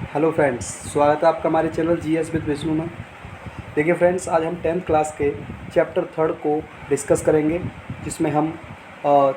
Hello friends, स्वागत है आपका हमारे चैनल जीएस विद विष्णु में। देखिए फ्रेंड्स, आज हम 10th क्लास के चैप्टर 3 को डिस्कस करेंगे, जिसमें हम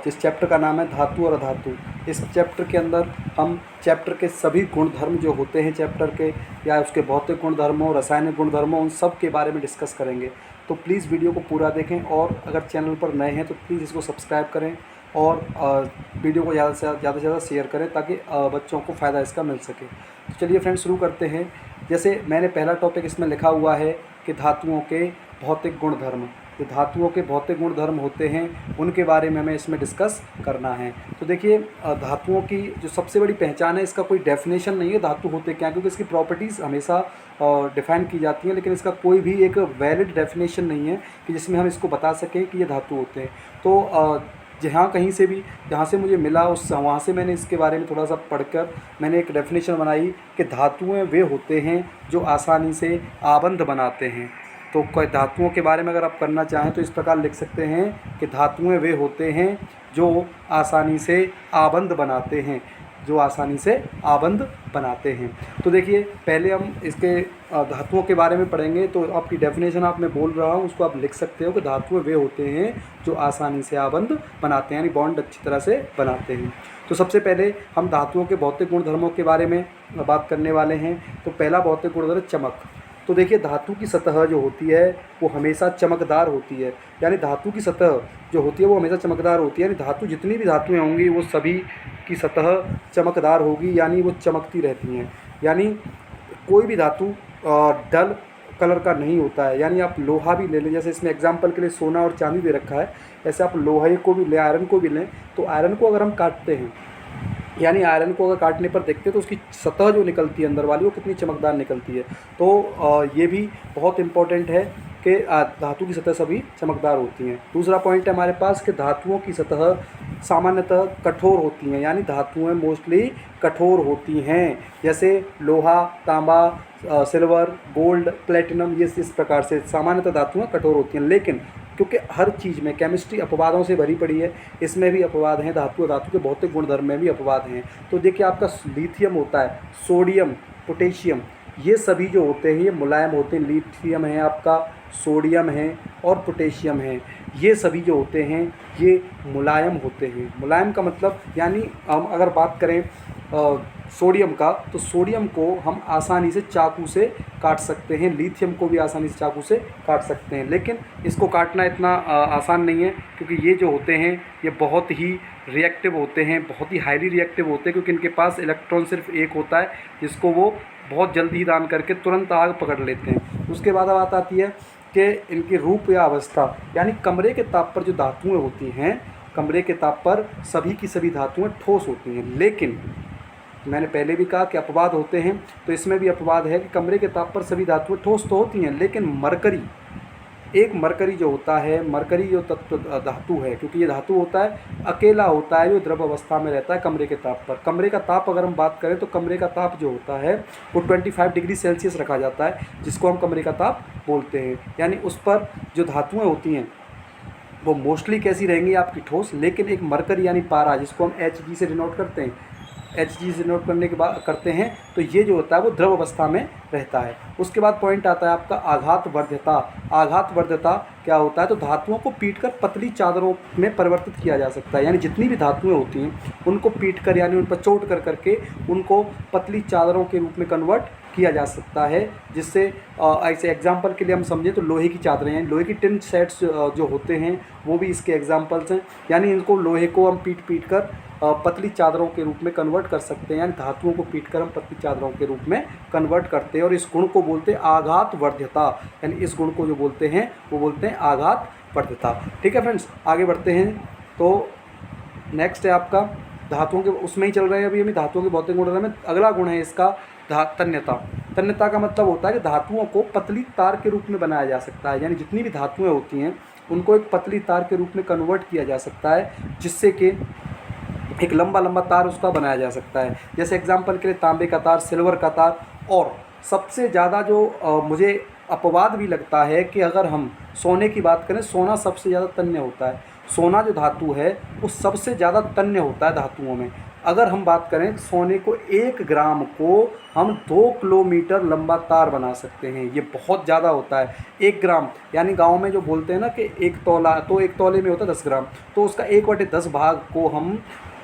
जिस चैप्टर का नाम है धातु और अधातु। इस चैप्टर के अंदर हम चैप्टर के सभी गुणधर्म जो होते हैं चैप्टर के, या उसके भौतिक गुणधर्मों, रासायनिक गुणधर्मों, उन सब के बारे में डिस्कस करेंगे। तो प्लीज़ वीडियो को पूरा देखें, और अगर चैनल पर नए हैं तो प्लीज़ इसको सब्सक्राइब करें और वीडियो को ज़्यादा से ज़्यादा शेयर करें, ताकि बच्चों को फ़ायदा इसका मिल सके। तो चलिए फ्रेंड्स, शुरू करते हैं। जैसे मैंने पहला टॉपिक इसमें लिखा हुआ है कि धातुओं के भौतिक गुणधर्म। जो धातुओं के भौतिक गुणधर्म होते हैं उनके बारे में हमें इसमें डिस्कस करना है। तो देखिए, धातुओं की जो सबसे बड़ी पहचान है, इसका कोई डेफिनेशन नहीं है धातु होते क्या, क्योंकि इसकी प्रॉपर्टीज़ हमेशा डिफ़ाइन की जाती हैं, लेकिन इसका कोई भी एक वैलिड डेफिनेशन नहीं है कि जिसमें हम इसको बता सकें कि ये धातु होते हैं। तो जहाँ कहीं से भी, जहाँ से मुझे मिला उस वहाँ से मैंने इसके बारे में थोड़ा सा पढ़कर मैंने एक डेफिनेशन बनाई कि धातुएं वे होते हैं जो आसानी से आबंध बनाते हैं। तो कोई धातुओं के बारे में अगर आप करना चाहें तो इस प्रकार लिख सकते हैं कि धातुएं वे होते हैं जो आसानी से आबंध बनाते हैं, जो आसानी से आबंध बनाते हैं। तो देखिए, पहले हम इसके धातुओं के बारे में पढ़ेंगे। तो आपकी डेफिनेशन आप मैं बोल रहा हूँ, उसको आप लिख सकते हो कि धातुएं वे होते हैं जो आसानी से आबंध बनाते हैं, यानी बॉन्ड अच्छी तरह से बनाते हैं। तो सबसे पहले हम धातुओं के भौतिक गुणधर्मों के बारे में बात करने वाले हैं। तो पहला भौतिक गुणधर्म चमक। तो देखिए, धातु की सतह जो होती है वो हमेशा चमकदार होती है, यानी धातु की सतह जो होती है वो हमेशा चमकदार होती है। यानी धातु, जितनी भी धातुएं होंगी वो सभी की सतह चमकदार होगी, यानी वो चमकती रहती हैं। यानी कोई भी धातु डल कलर का नहीं होता है। यानी आप लोहा भी ले लें, जैसे इसमें एग्जांपल के लिए सोना और चांदी दे रखा है, ऐसे आप लोहे को भी लें, आयरन को भी लें। तो आयरन को अगर हम काटते हैं, यानी आयरन को अगर काटने पर देखते हैं तो उसकी सतह जो निकलती है अंदर वाली, वो कितनी चमकदार निकलती है। तो ये भी बहुत इम्पोर्टेंट है कि धातु की सतह सभी चमकदार होती हैं। दूसरा पॉइंट है हमारे पास कि धातुओं की सतह सामान्यतः कठोर होती हैं, यानी धातुएं मोस्टली कठोर होती हैं। जैसे लोहा, तांबा, सिल्वर, गोल्ड, प्लेटिनम, ये इस प्रकार से सामान्यतः धातुएं कठोर होती हैं। लेकिन क्योंकि हर चीज़ में केमिस्ट्री अपवादों से भरी पड़ी है, इसमें भी अपवाद हैं, धातु के भौतिक गुणधर्म में भी अपवाद हैं। तो देखिए, आपका लिथियम होता है, सोडियम, पोटेशियम, ये सभी जो होते हैं ये मुलायम होते हैं। लिथियम है आपका, सोडियम है और पोटेशियम है, ये सभी जो होते हैं ये मुलायम होते हैं। मुलायम का मतलब, यानी हम अगर बात करें सोडियम का, तो सोडियम को हम आसानी से चाकू से काट सकते हैं, लिथियम को भी आसानी से चाकू से काट सकते हैं। लेकिन इसको काटना इतना आसान नहीं है, क्योंकि ये जो होते हैं ये बहुत ही रिएक्टिव होते हैं, बहुत ही हाईली रिएक्टिव होते हैं, क्योंकि इनके पास इलेक्ट्रॉन सिर्फ एक होता है, जिसको वो बहुत जल्दी ही दान करके तुरंत आग पकड़ लेते हैं। उसके बाद बात आती है कि इनकी रूप या अवस्था, यानी कमरे के ताप पर जो धातुएँ होती हैं, कमरे के ताप पर सभी की सभी धातुएँ ठोस होती हैं। लेकिन मैंने पहले भी कहा कि अपवाद होते हैं, तो इसमें भी अपवाद है कि कमरे के ताप पर सभी धातुएं ठोस तो होती हैं, लेकिन मरकरी, एक मरकरी जो होता है, मरकरी जो तत्व धातु है, क्योंकि ये धातु होता है, अकेला होता है, जो द्रव अवस्था में रहता है कमरे के ताप पर। कमरे का ताप अगर हम बात करें तो कमरे का ताप जो होता है वो 25 डिग्री सेल्सियस रखा जाता है, जिसको हम कमरे का ताप बोलते हैं। यानी उस पर जो धातुएँ होती हैं वो मोस्टली कैसी रहेंगी, आपकी ठोस। लेकिन एक मरकरी यानी पारा, जिसको हम Hg से डिनोट करते हैं, Hg से नोट करने के बाद करते हैं, तो ये जो होता है वो द्रव अवस्था में रहता है। उसके बाद पॉइंट आता है आपका आघात वर्ध्यता। आघात वर्ध्यता क्या होता है, तो धातुओं को पीटकर पतली चादरों में परिवर्तित किया जा सकता है। यानी जितनी भी धातुएं होती हैं उनको पीटकर, यानी उन पर चोट कर करके उनको पतली चादरों के रूप में कन्वर्ट किया जा सकता है। जिससे ऐसे एग्जांपल के लिए हम समझें तो लोहे की चादरें हैं, लोहे की टिन सेट्स जो होते हैं वो भी इसके एग्जांपल्स हैं। यानी इनको, लोहे को हम पीट पीट कर पतली चादरों के रूप में कन्वर्ट कर सकते हैं, यानी धातुओं को पीटकर हम पतली चादरों के रूप में कन्वर्ट करते हैं। और इस गुण को बोलते हैं आघात वर्ध्यता, यानी इस गुण को जो बोलते हैं वो बोलते हैं आघात वर्ध्यता। ठीक है फ्रेंड्स, आगे बढ़ते हैं। तो नेक्स्ट है आपका धातुओं के, उसमें ही चल रहे हैं अभी हम धातुओं के भौतिक गुणधर्म में। अगला गुण है इसका तन्यता। तन्यता का मतलब होता है कि धातुओं को पतली तार के रूप में बनाया जा सकता है, यानी जितनी भी धातुएं होती हैं उनको एक पतली तार के रूप में कन्वर्ट किया जा सकता है, जिससे कि एक लंबा लंबा तार उसका बनाया जा सकता है। जैसे एग्जांपल के लिए तांबे का तार, सिल्वर का तार। और सबसे ज़्यादा जो मुझे अपवाद भी लगता है कि अगर हम सोने की बात करें, सोना सबसे ज़्यादा तन्य होता है। सोना जो धातु है वो सबसे ज़्यादा तन्य होता है धातुओं में। अगर हम बात करें सोने को 1 ग्राम को हम 2 किलोमीटर लंबा तार बना सकते हैं। ये बहुत ज़्यादा होता है। 1 ग्राम यानी गांव में जो बोलते हैं ना कि 1 तोला, तो 1 तोले में होता है 10 ग्राम, तो उसका 1/10 भाग को हम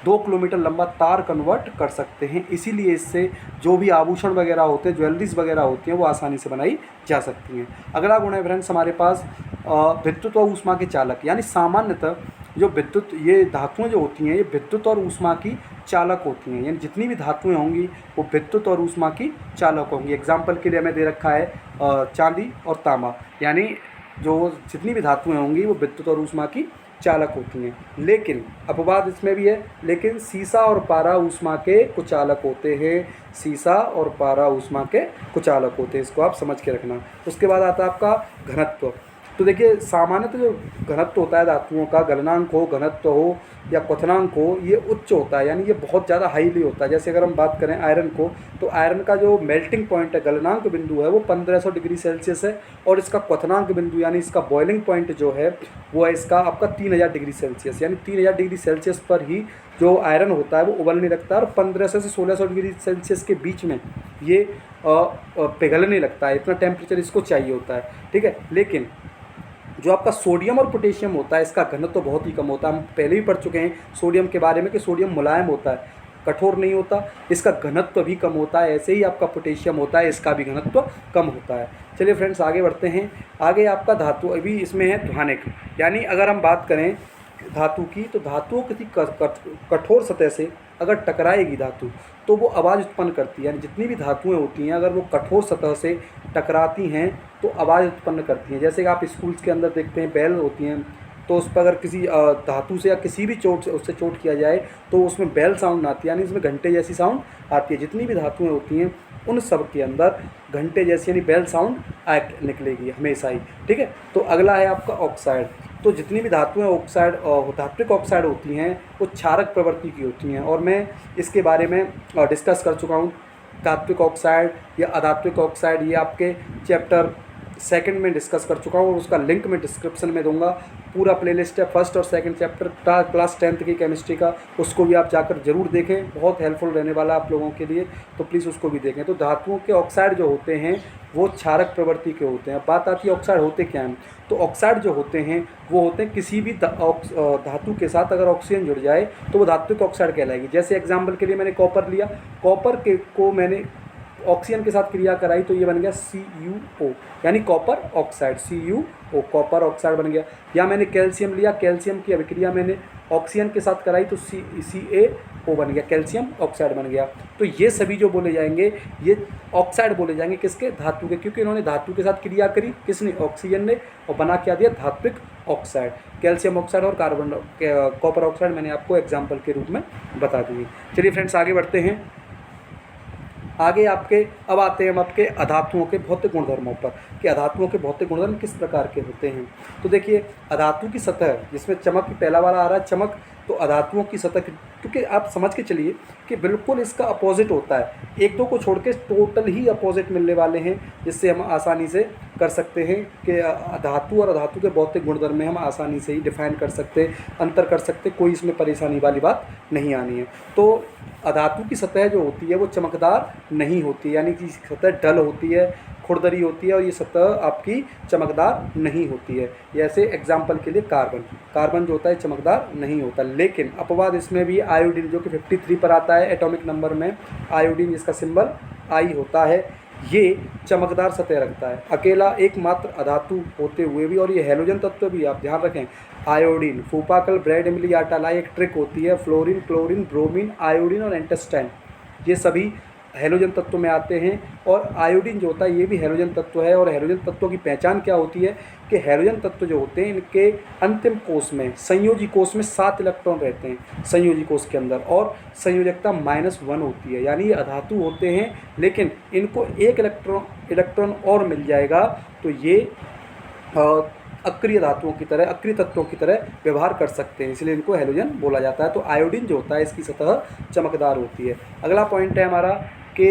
2 किलोमीटर लंबा तार कन्वर्ट कर सकते हैं। इसीलिए इससे जो भी आभूषण वगैरह होते हैं, ज्वेलरीज वगैरह होती हैं, वो आसानी से बनाई जा सकती हैं। अगला गुण है फ्रेंड्स हमारे पास विद्युत और ऊष्मा के चालक। यानी सामान्यतः जो विद्युत, ये धातुएं जो होती हैं ये विद्युत और ऊष्मा की चालक होती हैं। यानी जितनी भी धातुएं होंगी वो विद्युत और ऊष्मा की चालक होंगी। एग्जाम्पल के लिए हमें दे रखा है चांदी और तांबा, यानी जो जितनी भी धातुएं होंगी वो विद्युत और ऊष्मा की चालक होती हैं। लेकिन अपवाद इसमें भी है, लेकिन सीसा और पारा ऊष्मा के कुचालक होते हैं। सीसा और पारा ऊष्मा के कुचालक होते हैं, इसको आप समझ के रखना। उसके बाद आता है आपका घनत्व। तो देखिए सामान्यतः जो घनत्व होता है धातुओं का, गलनांक हो, घनत्व हो या क्वथनांक हो, ये उच्च होता है, यानी ये बहुत ज़्यादा हाईली होता है। जैसे अगर हम बात करें आयरन को, तो आयरन का जो मेल्टिंग पॉइंट है, गलनांक बिंदु है, वो 1500 डिग्री सेल्सियस है, और इसका क्वथनांक बिंदु यानी इसका बॉइलिंग पॉइंट जो है वो है इसका आपका 3000 डिग्री सेल्सियस। यानी 3000 डिग्री सेल्सियस पर ही जो आयरन होता है वो उबलने लगता है, और 1500 से 1600 डिग्री सेल्सियस के बीच में ये पिघलने लगता है। इतना टेम्परेचर इसको चाहिए होता है, ठीक है। लेकिन जो आपका सोडियम और पोटेशियम होता है, इसका घनत्व तो बहुत ही कम होता है। हम पहले भी पढ़ चुके हैं सोडियम के बारे में कि सोडियम मुलायम होता है, कठोर नहीं होता, इसका घनत्व भी कम होता है। ऐसे ही आपका पोटेशियम होता है, इसका भी घनत्व कम होता है। चलिए फ्रेंड्स आगे बढ़ते हैं। आगे आपका धातु अभी इसमें है ध्वनिक। यानी अगर हम बात करें धातु की, तो धातुओं किसी कठोर सतह से अगर टकराएगी धातु तो वो आवाज़ उत्पन्न करती है। यानी जितनी भी धातुएं होती हैं अगर वो कठोर सतह से टकराती हैं तो आवाज़ उत्पन्न करती हैं। जैसे कि आप स्कूल्स के अंदर देखते हैं बेल होती हैं, तो उस पर अगर किसी धातु से या किसी भी चोट से उससे चोट किया जाए तो उसमें बेल साउंड आती है, यानी इसमें घंटे जैसी साउंड आती है। जितनी भी धातुएं होती हैं उन सब के अंदर घंटे जैसी यानी बेल साउंड निकलेगी हमेशा ही, ठीक है। तो अगला है आपका ऑक्साइड। तो जितनी भी धातुएं ऑक्साइड धात्विक ऑक्साइड होती हैं वो क्षारक प्रवृत्ति की होती हैं, और मैं इसके बारे में डिस्कस कर चुका हूँ। धात्विक ऑक्साइड या अधात्विक ऑक्साइड ये आपके चैप्टर 2 में डिस्कस कर चुका हूँ, और उसका लिंक मैं डिस्क्रिप्शन में दूंगा। पूरा प्लेलिस्ट है 1st और 2nd चैप्टर क्लास 10th की केमिस्ट्री का, उसको भी आप जाकर जरूर देखें, बहुत हेल्पफुल रहने वाला आप लोगों के लिए, तो प्लीज़ उसको भी देखें। तो धातुओं के ऑक्साइड जो होते हैं वो क्षारक प्रवृत्ति के होते हैं। अब बात आती है ऑक्साइड होते क्या हैं। तो ऑक्साइड जो होते हैं वो होते हैं किसी भी धातु के साथ अगर ऑक्सीजन जुड़ जाए तो वो धात्विक ऑक्साइड कहलाएगी। जैसे एग्जाम्पल के लिए मैंने कॉपर लिया, कॉपर को मैंने ऑक्सीजन के साथ क्रिया कराई तो ये बन गया CuO, यानी copper oxide, CuO copper oxide बन गया। या मैंने कैल्शियम लिया, कैल्शियम की अभिक्रिया मैंने ऑक्सीजन के साथ कराई तो CaO बन गया, कैल्शियम ऑक्साइड बन गया। तो ये सभी जो बोले जाएंगे ये ऑक्साइड बोले जाएंगे, किसके, धातु के, क्योंकि इन्होंने धातु के साथ क्रिया करी, किसने, ऑक्सीजन ने, और बना क्या दिया, धात्विक ऑक्साइड। कैल्शियम ऑक्साइड और कॉपर ऑक्साइड मैंने आपको एग्जाम्पल के रूप में बता दी। चलिए फ्रेंड्स आगे बढ़ते हैं। आगे अब आते हैं हम आपके अधातुओं के भौतिक गुणधर्मों पर, कि अधातुओं के भौतिक गुणधर्म किस प्रकार के होते हैं। तो देखिए अधातु की सतह जिसमें चमक, पहला वाला आ रहा है चमक, तो अधातुओं की सतह, क्योंकि आप समझ के चलिए कि बिल्कुल इसका अपोजिट होता है, एक दो को छोड़ के टोटल ही अपोजिट मिलने वाले हैं, जिससे हम आसानी से कर सकते हैं कि धातु और अधातु के भौतिक गुणधर्म में हम आसानी से ही डिफाइन कर सकते हैं, अंतर कर सकते, कोई इसमें परेशानी वाली बात नहीं आनी है। तो अधातु की सतह जो होती है वो चमकदार नहीं होती, यानी कि सतह डल होती है, खुरदरी होती है, और ये सतह आपकी चमकदार नहीं होती है। जैसे एग्जाम्पल के लिए कार्बन जो होता है चमकदार नहीं होता। लेकिन अपवाद इसमें भी आयोडीन जो कि 53 पर आता है एटॉमिक नंबर में, आयोडीन जिसका सिंबल I होता है, ये चमकदार सतह रखता है, अकेला एकमात्र अधातु होते हुए भी। और ये हैलोजन तत्व भी आप ध्यान रखें, आयोडीन, फूपाकल, ब्रेड इमली, आटालाई, एक ट्रिक होती है, फ्लोरीन, क्लोरीन, ब्रोमीन, आयोडीन और एंटेस्टाइन, ये सभी हैलोजन तत्व में आते हैं। और आयोडीन जो होता है ये भी हैलोजन तत्व है। और हैलोजन तत्वों की पहचान क्या होती है कि हैलोजन तत्व जो होते हैं इनके अंतिम कोष में, संयोजी कोष में 7 इलेक्ट्रॉन रहते हैं संयोजी कोष के अंदर, और संयोजकता -1 होती है। यानी ये अधातु होते हैं लेकिन इनको एक इलेक्ट्रॉन और मिल जाएगा तो ये अक्रिय धातुओं की तरह, अक्रिय तत्वों की तरह व्यवहार कर सकते हैं, इसलिए इनको हैलोजन बोला जाता है। तो आयोडीन जो होता है इसकी सतह चमकदार होती है। अगला पॉइंट है हमारा कि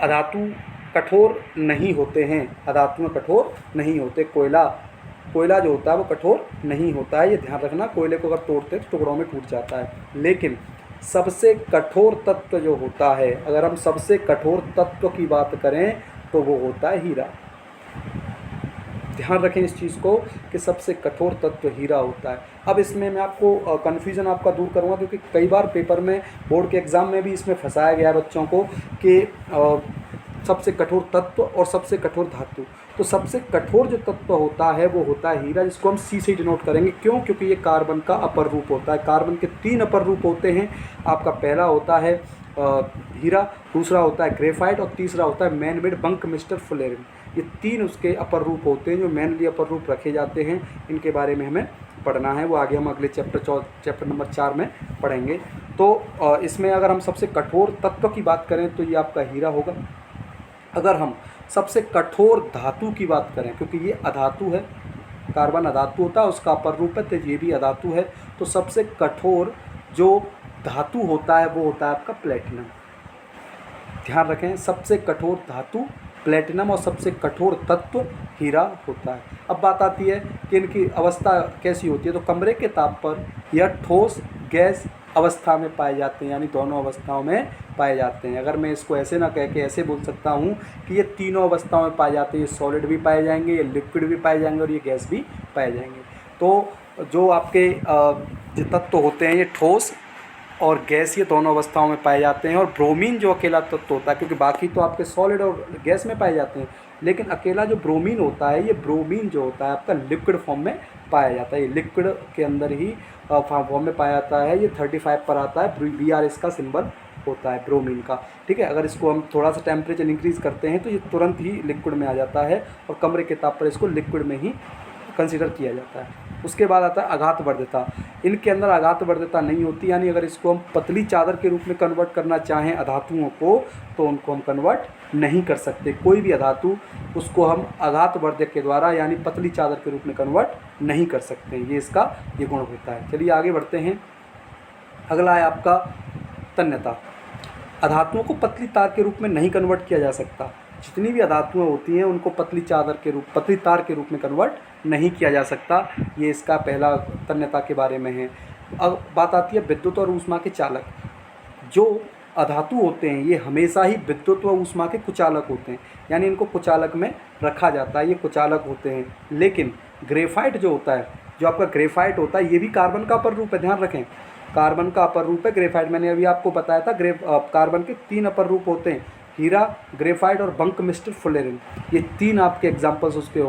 अधातु कठोर नहीं होते हैं, अधातु में कठोर नहीं होते। कोयला जो होता है वो कठोर नहीं होता है, ये ध्यान रखना। कोयले को अगर तोड़ते तो टुकड़ों में टूट जाता है, लेकिन सबसे कठोर तत्व जो होता है, अगर हम सबसे कठोर तत्व की बात करें तो वो होता है हीरा। ध्यान रखें इस चीज़ को कि सबसे कठोर तत्व हीरा होता है। अब इसमें मैं आपको कन्फ्यूज़न आपका दूर करूँगा, क्योंकि कई बार पेपर में, बोर्ड के एग्ज़ाम में भी इसमें फंसाया गया है बच्चों को कि सबसे कठोर तत्व और सबसे कठोर धातु। तो सबसे कठोर जो तत्व होता है वो होता है हीरा, जिसको हम सी से डिनोट करेंगे। क्यों? क्योंकि ये कार्बन का अपर रूप होता है। कार्बन के 3 अपर रूप होते हैं। आपका पहला होता है हीरा, दूसरा होता है ग्रेफाइट और तीसरा होता है man made bunk mister fullerene. ये 3 उसके अपर रूप होते हैं जो मेनली अपर रूप रखे जाते हैं। इनके बारे में हमें पढ़ना है, वो आगे हम अगले चैप्टर नंबर 4 में पढ़ेंगे। तो इसमें अगर हम सबसे कठोर तत्व की बात करें तो ये आपका हीरा होगा। अगर हम सबसे कठोर धातु की बात करें, क्योंकि ये अधातु है, कार्बन अधातु होता है, उसका अपर रूप है, तो ये भी अधातु है। तो सबसे कठोर जो धातु होता है वो होता है आपका प्लेटिनम। ध्यान रखें, सबसे कठोर धातु प्लेटिनम और सबसे कठोर तत्व हीरा होता है। अब बात आती है कि इनकी अवस्था कैसी होती है। तो कमरे के ताप पर यह ठोस गैस अवस्था में पाए जाते हैं, यानी दोनों अवस्थाओं में पाए जाते हैं। अगर मैं इसको ऐसे ना कह के ऐसे बोल सकता हूँ कि ये तीनों अवस्थाओं में पाए जाते हैं, ये सॉलिड भी पाए जाएंगे, ये लिक्विड भी पाए जाएंगे और ये गैस भी पाए जाएंगे। तो जो आपके जो तत्व होते हैं ये ठोस और गैस, ये दोनों अवस्थाओं में पाए जाते हैं। और ब्रोमीन जो अकेला तत्व होता है, क्योंकि बाकी तो आपके सॉलिड और गैस में पाए जाते हैं, लेकिन अकेला जो ब्रोमीन होता है, ये ब्रोमीन जो होता है आपका लिक्विड फॉर्म में पाया जाता है। ये लिक्विड के अंदर ही फॉर्म में पाया जाता है। ये 35 पर आता है, BR इसका सिंबल होता है ब्रोमीन का। ठीक है, अगर इसको हम थोड़ा सा टेम्परेचर इंक्रीज़ करते हैं तो ये तुरंत ही लिक्विड में आ जाता है और कमरे के ताप पर इसको लिक्विड में ही कंसीडर किया जाता है। उसके बाद आता है आघात वर्ध्यता। इनके अंदर आघात वर्ध्यता नहीं होती, यानी अगर इसको हम पतली चादर के रूप में कन्वर्ट करना चाहें अधातुओं को तो उनको हम कन्वर्ट नहीं कर सकते। कोई भी अधातु उसको हम आघात वर्धक के द्वारा यानी पतली चादर के रूप में कन्वर्ट नहीं कर सकते। ये इसका ये गुण होता है। चलिए आगे बढ़ते हैं। अगला है आपका तन्यता। अधातुओं को पतली तार के रूप में नहीं कन्वर्ट किया जा सकता। जितनी भी अधातुएं होती हैं उनको पतली तार के रूप में कन्वर्ट नहीं किया जा सकता। ये इसका पहला तन्यता के बारे में है। अब बात आती है विद्युत और ऊष्मा के चालक। जो अधातु होते हैं ये हमेशा ही विद्युत व ऊष्मा के कुचालक होते हैं, यानी इनको कुचालक में रखा जाता है, ये कुचालक होते हैं। लेकिन ग्रेफाइट जो होता है, जो आपका ग्रेफाइट होता है, ये भी कार्बन का अपर रूप है। ध्यान रखें, कार्बन का अपर रूप है ग्रेफाइट। मैंने अभी आपको बताया था कार्बन के 3 अपर रूप होते हैं, हीरा, ग्रेफाइट और बंक मिस्टर फुलेरिन। ये 3 आपके एग्जाम्पल्स उसके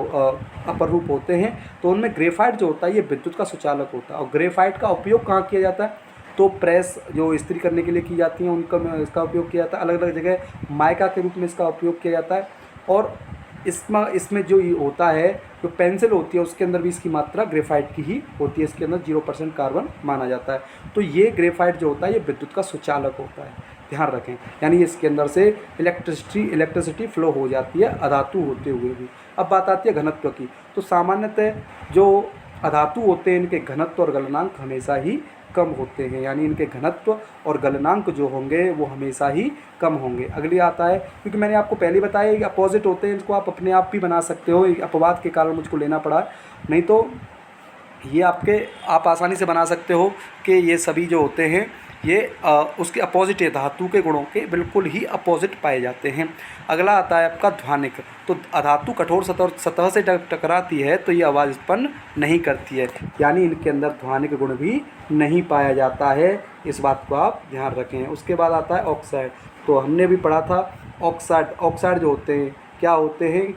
अपर रूप होते हैं। तो उनमें ग्रेफाइट जो होता है ये विद्युत का सुचालक होता है। और ग्रेफाइट का उपयोग कहाँ किया जाता है? तो प्रेस जो इस्त्री करने के लिए की जाती हैं उनका इसका उपयोग किया जाता है। अलग अलग जगह माइका के रूप में इसका उपयोग किया जाता है। और इसमें जो होता है, जो पेंसिल होती है उसके अंदर भी इसकी मात्रा ग्रेफाइट की ही होती है। इसके अंदर 0% कार्बन माना जाता है। तो ये ग्रेफाइट जो होता है ये विद्युत का सुचालक होता है। ध्यान रखें, यानी इसके अंदर से इलेक्ट्रिसिटी फ्लो हो जाती है अधातु होते हुए भी। अब बात आती है घनत्व की। तो सामान्यतः जो अधातु होते हैं इनके घनत्व और गलनांक हमेशा ही कम होते हैं, यानी इनके घनत्व और गलनांक जो होंगे वो हमेशा ही कम होंगे। अगली आता है, क्योंकि मैंने आपको पहले बताया कि अपोजिट होते हैं, इनको आप अपने आप भी बना सकते हो। अपवाद के कारण मुझको लेना पड़ा, नहीं तो ये आप आसानी से बना सकते हो कि ये सभी जो होते हैं ये उसके अपोजिट है, धातु के गुणों के बिल्कुल ही अपोजिट पाए जाते हैं। अगला आता है आपका ध्वनिक। तो अधातु कठोर सतह से टकराती है तो ये आवाज़ उत्पन्न नहीं करती है, यानी इनके अंदर ध्वनिक गुण भी नहीं पाया जाता है। इस बात को आप ध्यान रखें। उसके बाद आता है ऑक्साइड। तो हमने भी पढ़ा था ऑक्साइड जो होते हैं क्या होते हैं।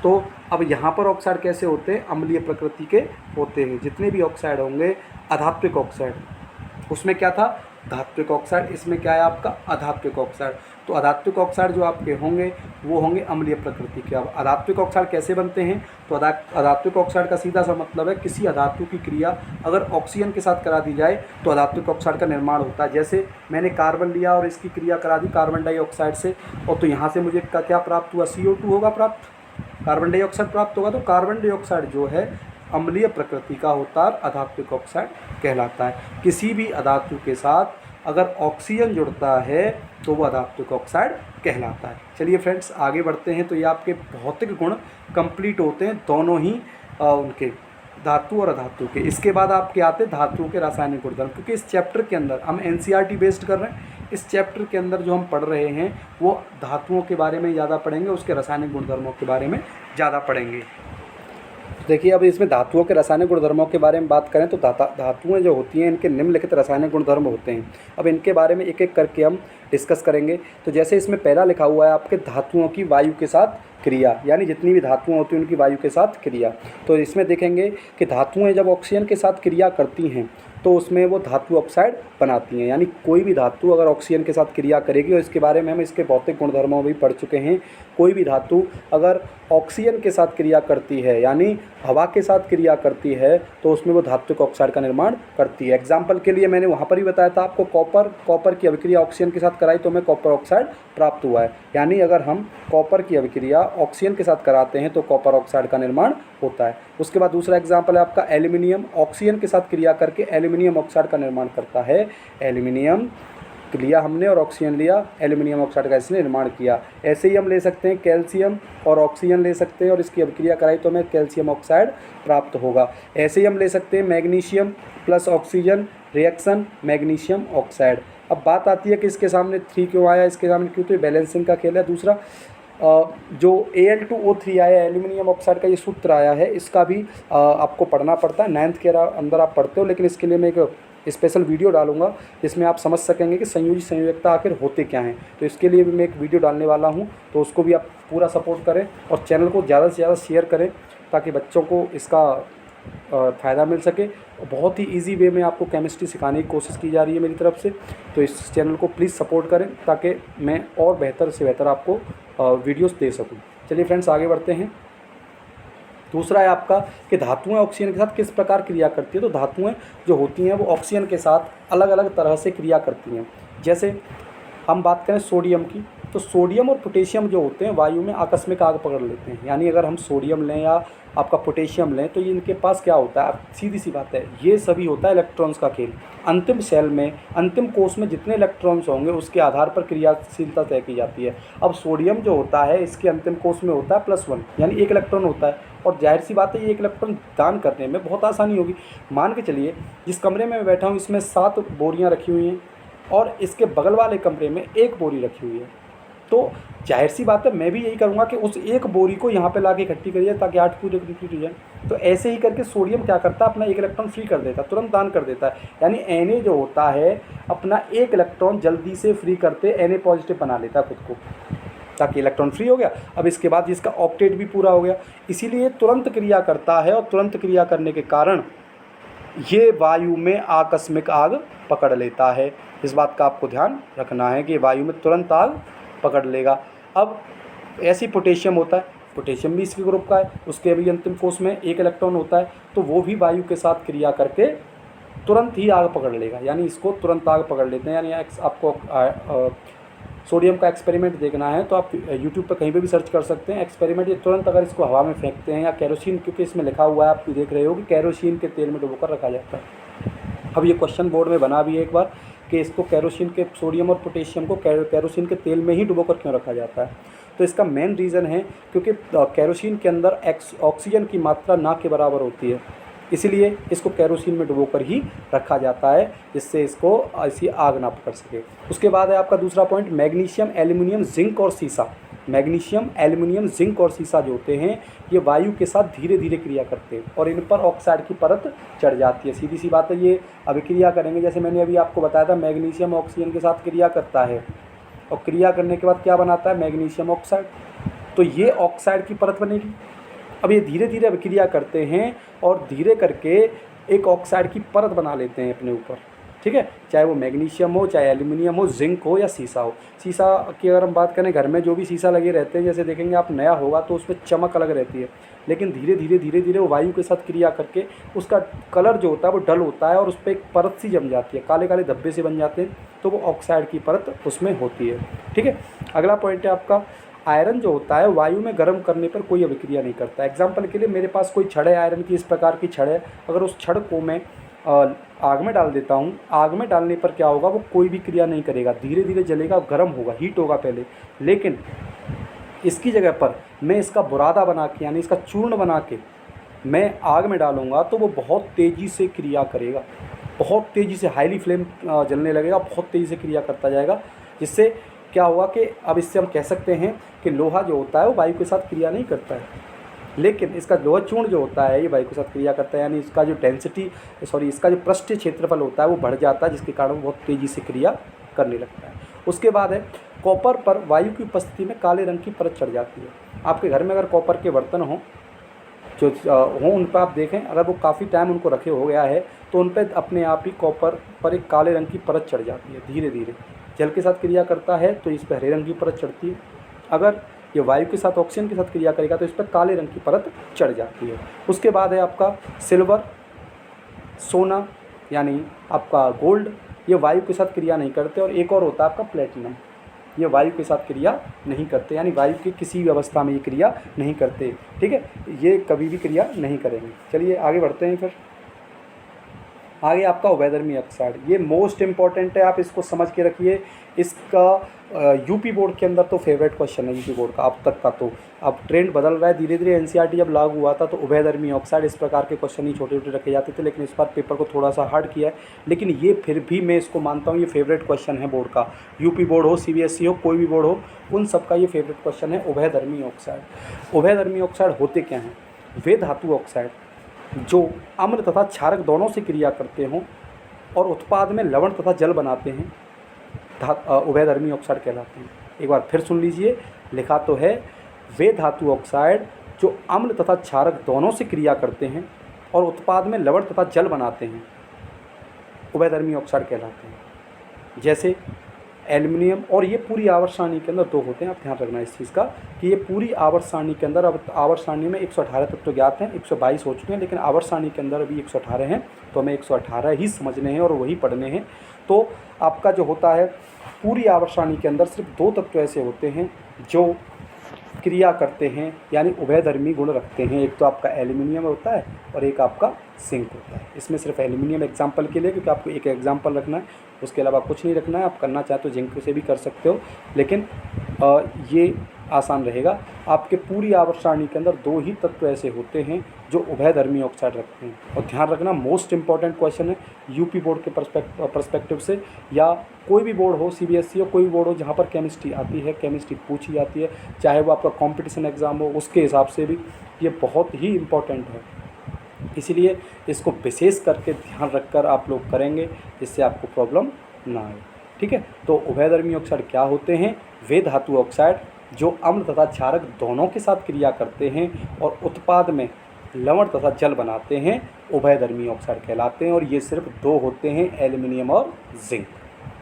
तो अब यहाँ पर ऑक्साइड कैसे होते हैं? अम्लीय प्रकृति के होते हैं। जितने भी ऑक्साइड होंगे, अधात्विक ऑक्साइड, उसमें क्या था? धात्विक ऑक्साइड। इसमें क्या है आपका? अधात्विक ऑक्साइड। तो अधात्विक ऑक्साइड जो आपके होंगे वो होंगे अम्लीय प्रकृति के। अब अधात्विक ऑक्साइड कैसे बनते हैं? तो अधात्विक ऑक्साइड का सीधा सा मतलब है किसी अधातु की क्रिया अगर ऑक्सीजन के साथ करा दी जाए तो अधात्विक ऑक्साइड का निर्माण होता है। जैसे मैंने कार्बन लिया और इसकी क्रिया करा दी कार्बन डाइऑक्साइड से, और तो यहाँ से मुझे क्या प्राप्त हुआ? CO2 होगा प्राप्त, कार्बन डाइऑक्साइड प्राप्त होगा। तो कार्बन डाइऑक्साइड जो है अम्लीय प्रकृति का होता है, अधात्विक ऑक्साइड कहलाता है। किसी भी अधातु के साथ अगर ऑक्सीजन जुड़ता है तो वो अधात्विक ऑक्साइड कहलाता है। चलिए फ्रेंड्स आगे बढ़ते हैं। तो ये आपके भौतिक गुण कंप्लीट होते हैं, दोनों ही उनके धातु और अधातु के। इसके बाद आपके आते हैं धातुओं के रासायनिक गुणधर्म, क्योंकि इस चैप्टर के अंदर हम एनसीईआरटी बेस्ड कर रहे हैं। इस चैप्टर के अंदर जो हम पढ़ रहे हैं वो धातुओं के बारे में ज़्यादा पढ़ेंगे, उसके रासायनिक गुणधर्मों के बारे में ज़्यादा पढ़ेंगे। तो देखिए, अब इसमें धातुओं के रासायनिक गुणधर्मों के बारे में बात करें तो धातुएं जो होती हैं इनके निम्नलिखित रासायनिक गुणधर्म होते हैं। अब इनके बारे में एक एक करके हम डिस्कस करेंगे। तो जैसे इसमें पहला लिखा हुआ है आपके धातुओं की वायु के साथ क्रिया, यानी जितनी भी धातुएं होती हैं उनकी वायु के साथ क्रिया। तो इसमें देखेंगे कि धातुएं जब ऑक्सीजन के साथ क्रिया करती हैं तो उसमें वो धातु ऑक्साइड बनाती हैं। यानी कोई भी धातु अगर ऑक्सीजन के साथ क्रिया करेगी, और इसके बारे में हम इसके भौतिक गुणधर्मों में भी पढ़ चुके हैं, कोई भी धातु अगर ऑक्सीजन के साथ क्रिया करती है यानी हवा के साथ क्रिया करती है तो उसमें वो धात्विक ऑक्साइड का निर्माण करती है। एग्जाम्पल के लिए मैंने वहाँ पर ही बताया था आपको, कॉपर की अभिक्रिया ऑक्सीजन के साथ कराई तो हमें कॉपर ऑक्साइड प्राप्त हुआ है। यानी अगर हम कॉपर की अभिक्रिया ऑक्सीजन के साथ कराते हैं तो कॉपर ऑक्साइड का निर्माण होता है। उसके बाद दूसरा एग्जाम्पल है आपका एल्यूमिनियम, ऑक्सीजन के साथ क्रिया करके एल्यूमिनियम ऑक्साइड का निर्माण करता है। एल्यूमिनियम लिया हमने और ऑक्सीजन लिया, एल्यूमिनियम ऑक्साइड का इसने निर्माण किया। ऐसे ही हम ले सकते हैं कैल्शियम और ऑक्सीजन ले सकते हैं और इसकी अभिक्रिया कराई तो हमें कैल्शियम ऑक्साइड प्राप्त होगा। ऐसे ही हम ले सकते हैं magnesium plus oxygen reaction magnesium oxide. अब बात आती है कि इसके सामने 3 क्यों आया, इसके सामने क्यों, तो ये बैलेंसिंग का खेल है। दूसरा जो Al2O3 आया एल्यूमिनियम ऑक्साइड का ये सूत्र आया है, इसका भी आपको पढ़ना पड़ता है, 9th के अंदर आप पढ़ते हो, लेकिन इसके लिए मैं एक स्पेशल वीडियो डालूंगा जिसमें आप समझ सकेंगे कि संयोजी संयोजकता आखिर होते क्या हैं। तो इसके लिए भी मैं एक वीडियो डालने वाला हूं, तो उसको भी आप पूरा सपोर्ट करें और चैनल को ज़्यादा से ज़्यादा शेयर करें ताकि बच्चों को इसका फ़ायदा मिल सके। बहुत ही इजी वे में आपको केमिस्ट्री सिखाने की कोशिश की जा रही है मेरी तरफ से, तो इस चैनल को प्लीज़ सपोर्ट करें ताकि मैं और बेहतर से बेहतर आपको वीडियोस दे सकूं। चलिए फ्रेंड्स, आगे बढ़ते हैं। दूसरा है आपका कि धातुएं ऑक्सीजन के साथ किस प्रकार क्रिया करती है। तो धातुएं जो होती हैं वो ऑक्सीजन के साथ अलग अलग तरह से क्रिया करती हैं। जैसे हम बात करें सोडियम की, तो सोडियम और पोटेशियम जो होते हैं वायु में आकस्मिक आग पकड़ लेते हैं। यानी अगर हम सोडियम लें या आपका पोटेशियम लें तो ये इनके पास क्या होता है, सीधी सी बात है, ये सभी होता है इलेक्ट्रॉन्स का खेल। अंतिम सेल में, अंतिम कोष में जितने इलेक्ट्रॉन्स होंगे उसके आधार पर क्रियाशीलता तय की जाती है। अब सोडियम जो होता है इसके अंतिम कोष में होता है +1, यानी 1 इलेक्ट्रॉन होता है, और जाहिर सी बात है ये 1 इलेक्ट्रॉन दान करने में बहुत आसानी होगी। मान के चलिए जिस कमरे में मैं बैठा हूँ इसमें 7 बोरियाँ रखी हुई हैं और इसके बगल वाले कमरे में 1 बोरी रखी हुई है, तो जाहिर सी बात है मैं भी यही करूँगा कि उस 1 बोरी को यहाँ पे लाके इकट्ठी करिए ताकि 8 पूरे कंप्लीट हो जाए। तो ऐसे ही करके सोडियम क्या करता है, अपना 1 इलेक्ट्रॉन फ्री कर देता है, तुरंत दान कर देता है। यानी Na जो होता है अपना 1 इलेक्ट्रॉन जल्दी से फ्री करते Na पॉजिटिव बना लेता है खुद को, ताकि इलेक्ट्रॉन फ्री हो गया। अब इसके बाद इसका ऑक्टेट भी पूरा हो गया, इसीलिए तुरंत क्रिया करता है, और तुरंत क्रिया करने के कारण ये वायु में आकस्मिक आग पकड़ लेता है। इस बात का आपको ध्यान रखना है कि वायु में तुरंत आग पकड़ लेगा। अब ऐसी पोटेशियम होता है, पोटेशियम भी इसी ग्रुप का है, उसके भी अंतिम कोष में 1 इलेक्ट्रॉन होता है, तो वो भी वायु के साथ क्रिया करके तुरंत ही आग पकड़ लेगा, यानी इसको तुरंत आग पकड़ लेते हैं। यानी आपको सोडियम का एक्सपेरिमेंट देखना है तो आप यूट्यूब पर कहीं पे भी सर्च कर सकते हैं एक्सपेरिमेंट। ये तुरंत अगर इसको हवा में फेंकते हैं या केरोसिन, क्योंकि इसमें लिखा हुआ है आप देख रहे हो कि केरोसिन के तेल में डुबोकर रखा जाता है। अब ये क्वेश्चन बोर्ड में बना भी है एक बार कि इसको केरोसिन के, सोडियम और पोटेशियम को केरोसिन के तेल में ही डुबोकर क्यों रखा जाता है। तो इसका मेन रीज़न है क्योंकि केरोसिन के अंदर ऑक्सीजन की मात्रा ना के बराबर होती है, इसीलिए इसको केरोसिन में डुबोकर ही रखा जाता है, जिससे इसको ऐसी आग ना पकड़ सके। उसके बाद है आपका दूसरा पॉइंट मैग्नीशियम, एल्यूमिनियम, जिंक और सीसा। मैग्नीशियम, एल्यूमिनियम, जिंक और सीसा जो होते हैं ये वायु के साथ धीरे धीरे क्रिया करते हैं और इन पर ऑक्साइड की परत चढ़ जाती है। सीधी सी बात है, ये अभिक्रिया करेंगे, जैसे मैंने अभी आपको बताया था मैग्नीशियम ऑक्सीजन के साथ क्रिया करता है और क्रिया करने के बाद क्या बनाता है, मैग्नीशियम ऑक्साइड। तो ये ऑक्साइड की परत बनेगी। अब ये धीरे धीरे अभिक्रिया करते हैं और धीरे करके एक ऑक्साइड की परत बना लेते हैं अपने ऊपर, ठीक है, चाहे वो मैग्नीशियम हो, चाहे एल्यूमिनियम हो, जिंक हो या सीसा हो। सीसा की अगर हम बात करें, घर में जो भी सीसा लगे रहते हैं, जैसे देखेंगे आप नया होगा तो उसमें चमक अलग रहती है, लेकिन धीरे धीरे वो वायु के साथ क्रिया करके उसका कलर जो होता है वो डल होता है और उस पर एक परत सी जम जाती है, काले काले धब्बे से बन जाते हैं, तो वो ऑक्साइड की परत उसमें होती है, ठीक है। अगला पॉइंट है आपका आयरन जो होता है वायु में गर्म करने पर कोई अभिक्रिया नहीं करता। एग्जाम्पल के लिए मेरे पास कोई छड़ है आयरन की, इस प्रकार की छड़ है, अगर उस छड़ को मैं आग में डाल देता हूँ, आग में डालने पर क्या होगा, वो कोई भी क्रिया नहीं करेगा, धीरे धीरे जलेगा, गर्म होगा, हीट होगा पहले। लेकिन इसकी जगह पर मैं इसका बुरादा बना के, यानी इसका चूर्ण बना के मैं आग में डालूँगा तो वो बहुत तेज़ी से क्रिया करेगा, बहुत तेज़ी से हाईली फ्लेम जलने लगेगा, बहुत तेज़ी से क्रिया करता जाएगा, जिससे क्या होगा कि अब इससे हम कह सकते हैं कि लोहा जो होता है वो वायु के साथ क्रिया नहीं करता है, लेकिन इसका लोहा चूर्ण जो होता है ये वायु के साथ क्रिया करता है, यानी इसका जो इसका जो पृष्ठीय क्षेत्रफल होता है वो बढ़ जाता है, जिसके कारण वो बहुत तेज़ी से क्रिया करने लगता है। उसके बाद है कॉपर पर वायु की उपस्थिति में काले रंग की परत चढ़ जाती है। आपके घर में अगर कॉपर के बर्तन हों जो हों, उन पर आप देखें, अगर वो काफ़ी टाइम उनको रखे हो गया है तो उन पर अपने आप ही कॉपर पर एक काले रंग की परत चढ़ जाती है। धीरे धीरे जल के साथ क्रिया करता है तो इस पर हरे रंग की परत चढ़ती है, अगर ये वायु के साथ ऑक्सीजन के साथ क्रिया करेगा तो इस पर काले रंग की परत चढ़ जाती है। उसके बाद है आपका सिल्वर, सोना यानी आपका गोल्ड, ये वायु के साथ क्रिया नहीं करते। और एक और होता है आपका प्लेटिनम, ये वायु के साथ क्रिया नहीं करते, यानी वायु की किसी भी अवस्था में ये क्रिया नहीं करते। ठीक है, ये कभी भी क्रिया नहीं करेंगे। चलिए आगे बढ़ते हैं। फिर आगे आपका उभयधर्मी ऑक्साइड, ये मोस्ट इंपॉर्टेंट है, आप इसको समझ के रखिए। इसका यूपी बोर्ड के अंदर तो फेवरेट क्वेश्चन है यूपी बोर्ड का अब तक का। तो अब ट्रेंड बदल रहा है धीरे धीरे, एनसीईआरटी जब लागू हुआ था तो उभयधर्मी ऑक्साइड इस प्रकार के क्वेश्चन ही छोटे छोटे रखे जाते थे, लेकिन इस बार पेपर को थोड़ा सा हार्ड किया है। लेकिन ये फिर भी मैं इसको मानता हूँ ये फेवरेट क्वेश्चन है बोर्ड का, यूपी बोर्ड हो, सीबीएसई हो, कोई भी बोर्ड हो, उन सबका ये फेवरेट क्वेश्चन है उभयधर्मी ऑक्साइड। उभयधर्मी ऑक्साइड होते क्या हैं? वे धातु ऑक्साइड जो अम्ल तथा क्षारक दोनों से क्रिया करते हों और उत्पाद में लवण तथा जल बनाते हैं, उभयधर्मी ऑक्साइड कहलाते हैं। एक बार फिर सुन लीजिए, लिखा तो है वे धातु ऑक्साइड जो अम्ल तथा क्षारक दोनों से क्रिया करते हैं और उत्पाद में लवण तथा जल बनाते हैं, उभयधर्मी ऑक्साइड कहलाते हैं। जैसे एल्युमिनियम, और ये पूरी आवर्त सारणी के अंदर 2 होते हैं, आप ध्यान रखना इस चीज़ का कि ये पूरी आवर्त सारणी के अंदर, अब आवर्त सारणी में 118 तत्व ज्ञात हैं, 122 हो चुके हैं, लेकिन आवर्त सारणी के अंदर अभी 118 हैं, तो हमें 118 ही समझने हैं और वही पढ़ने हैं। तो आपका जो होता है पूरी आवर्त सारणी के अंदर सिर्फ 2 तत्व ऐसे होते हैं जो क्रिया करते हैं, यानी उभयधर्मी गुण रखते हैं। एक तो आपका एल्युमिनियम होता है और एक आपका जिंक होता है। इसमें सिर्फ एल्युमिनियम एग्जाम्पल के लिए, क्योंकि आपको एक एग्जाम्पल रखना है, उसके अलावा कुछ नहीं रखना है। आप करना चाहे तो जिंक से भी कर सकते हो, लेकिन ये आसान रहेगा। आपके पूरी आवर्त सारणी के अंदर 2 ही तत्व ऐसे होते हैं जो उभयधर्मी ऑक्साइड रखते हैं। और ध्यान रखना, मोस्ट इंपॉर्टेंट क्वेश्चन है यूपी बोर्ड के पर्सपेक्टिव से, या कोई भी बोर्ड हो, सीबीएसई हो, कोई भी बोर्ड हो जहाँ पर केमिस्ट्री आती है, केमिस्ट्री पूछी जाती है, चाहे वो आपका कंपटीशन एग्ज़ाम हो, उसके हिसाब से भी ये बहुत ही इम्पॉर्टेंट है। इसीलिए इसको विशेष करके ध्यान रखकर आप लोग करेंगे, जिससे आपको प्रॉब्लम ना आए। ठीक है, तो उभयधर्मी ऑक्साइड क्या होते हैं? वे धातु ऑक्साइड जो अम्ल तथा क्षारक दोनों के साथ क्रिया करते हैं और उत्पाद में लवण तथा जल बनाते हैं, उभयधर्मी ऑक्साइड कहलाते हैं। और ये सिर्फ 2 होते हैं, एल्युमिनियम और जिंक,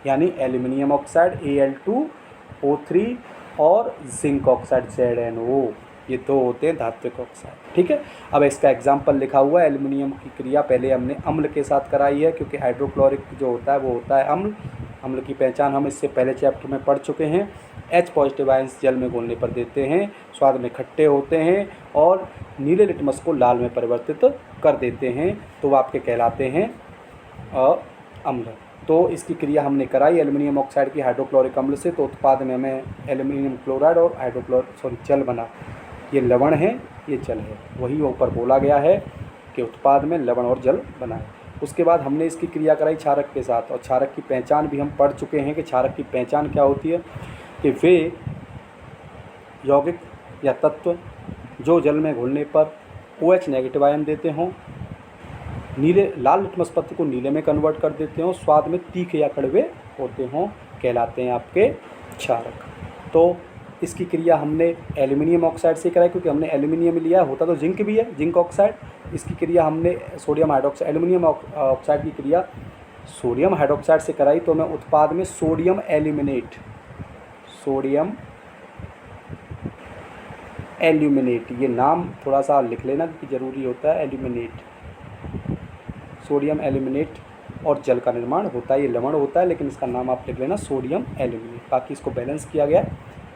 यानी एल्युमिनियम ऑक्साइड Al2O3 और जिंक ऑक्साइड ZnO, ये 2 होते हैं धात्विक ऑक्साइड। ठीक है, अब इसका एग्जाम्पल लिखा हुआ है। एल्युमिनियम की क्रिया पहले हमने अम्ल के साथ कराई है, क्योंकि हाइड्रोक्लोरिक जो होता है वो होता है अम्ल। अम्ल की पहचान हम इससे पहले चैप्टर में पढ़ चुके हैं। H पॉजिटिव आयंस जल में घुलने पर देते हैं, स्वाद में खट्टे होते हैं और नीले लिटमस को लाल में परिवर्तित कर देते हैं, तो वो आपके कहलाते हैं अम्ल। तो इसकी क्रिया हमने कराई एल्युमिनियम ऑक्साइड की हाइड्रोक्लोरिक अम्ल से, तो उत्पाद में हमें एल्युमिनियम क्लोराइड और जल बना। ये लवण है, ये जल है, वही ऊपर बोला गया है कि उत्पाद में लवण और जल बनाए। उसके बाद हमने इसकी क्रिया कराई क्षारक के साथ, और क्षारक की पहचान भी हम पढ़ चुके हैं कि क्षारक की पहचान क्या होती है, कि वे यौगिक या तत्व जो जल में घुलने पर OH नेगेटिव आयन देते हों, लाल लिटमस पत्र को नीले में कन्वर्ट कर देते हों, स्वाद में तीखे या कड़वे होते हों, कहलाते हैं आपके क्षारक। तो इसकी क्रिया हमने एल्युमिनियम ऑक्साइड से कराई, क्योंकि हमने एल्युमिनियम लिया, होता तो जिंक भी है, जिंक ऑक्साइड। इसकी क्रिया हमने सोडियम हाइड्रोक्साइड, एल्युमिनियम ऑक्साइड की क्रिया सोडियम हाइड्रोक्साइड से कराई, तो हमें उत्पाद में सोडियम एल्यूमिनेट, ये नाम थोड़ा सा लिख लेना क्योंकि ज़रूरी होता है। सोडियम एल्यूमिनेट और जल का निर्माण होता है, ये लवण होता है, लेकिन इसका नाम आप लिख लेना सोडियम एल्यूमिनेट। बाकी इसको बैलेंस किया गया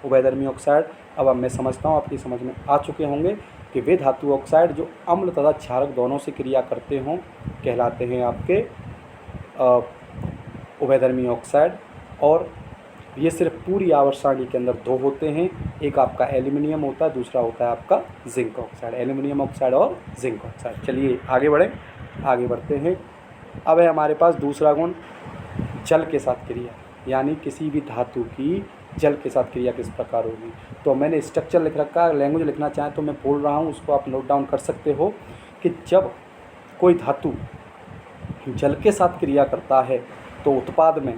उभयधर्मी ऑक्साइड। अब मैं समझता हूँ आपकी समझ में आ चुके होंगे कि वे धातु ऑक्साइड जो अम्ल तथा क्षारक दोनों से क्रिया करते हों, कहलाते हैं आपके उभयधर्मी ऑक्साइड। और ये सिर्फ पूरी आवर्त सारणी के अंदर दो होते हैं, एक आपका एल्यूमिनियम होता है, दूसरा होता है आपका जिंक ऑक्साइड, एल्यूमिनियम ऑक्साइड और जिंक ऑक्साइड। चलिए आगे बढ़ें, आगे बढ़ते हैं। अब है हमारे पास दूसरा गुण जल के साथ क्रिया, यानी किसी भी धातु की जल के साथ क्रिया किस प्रकार होगी। तो मैंने स्ट्रक्चर लिख रखा है, लैंग्वेज लिखना चाहें तो मैं बोल रहा हूँ, उसको आप नोट डाउन कर सकते हो कि जब कोई धातु जल के साथ क्रिया करता है तो उत्पाद में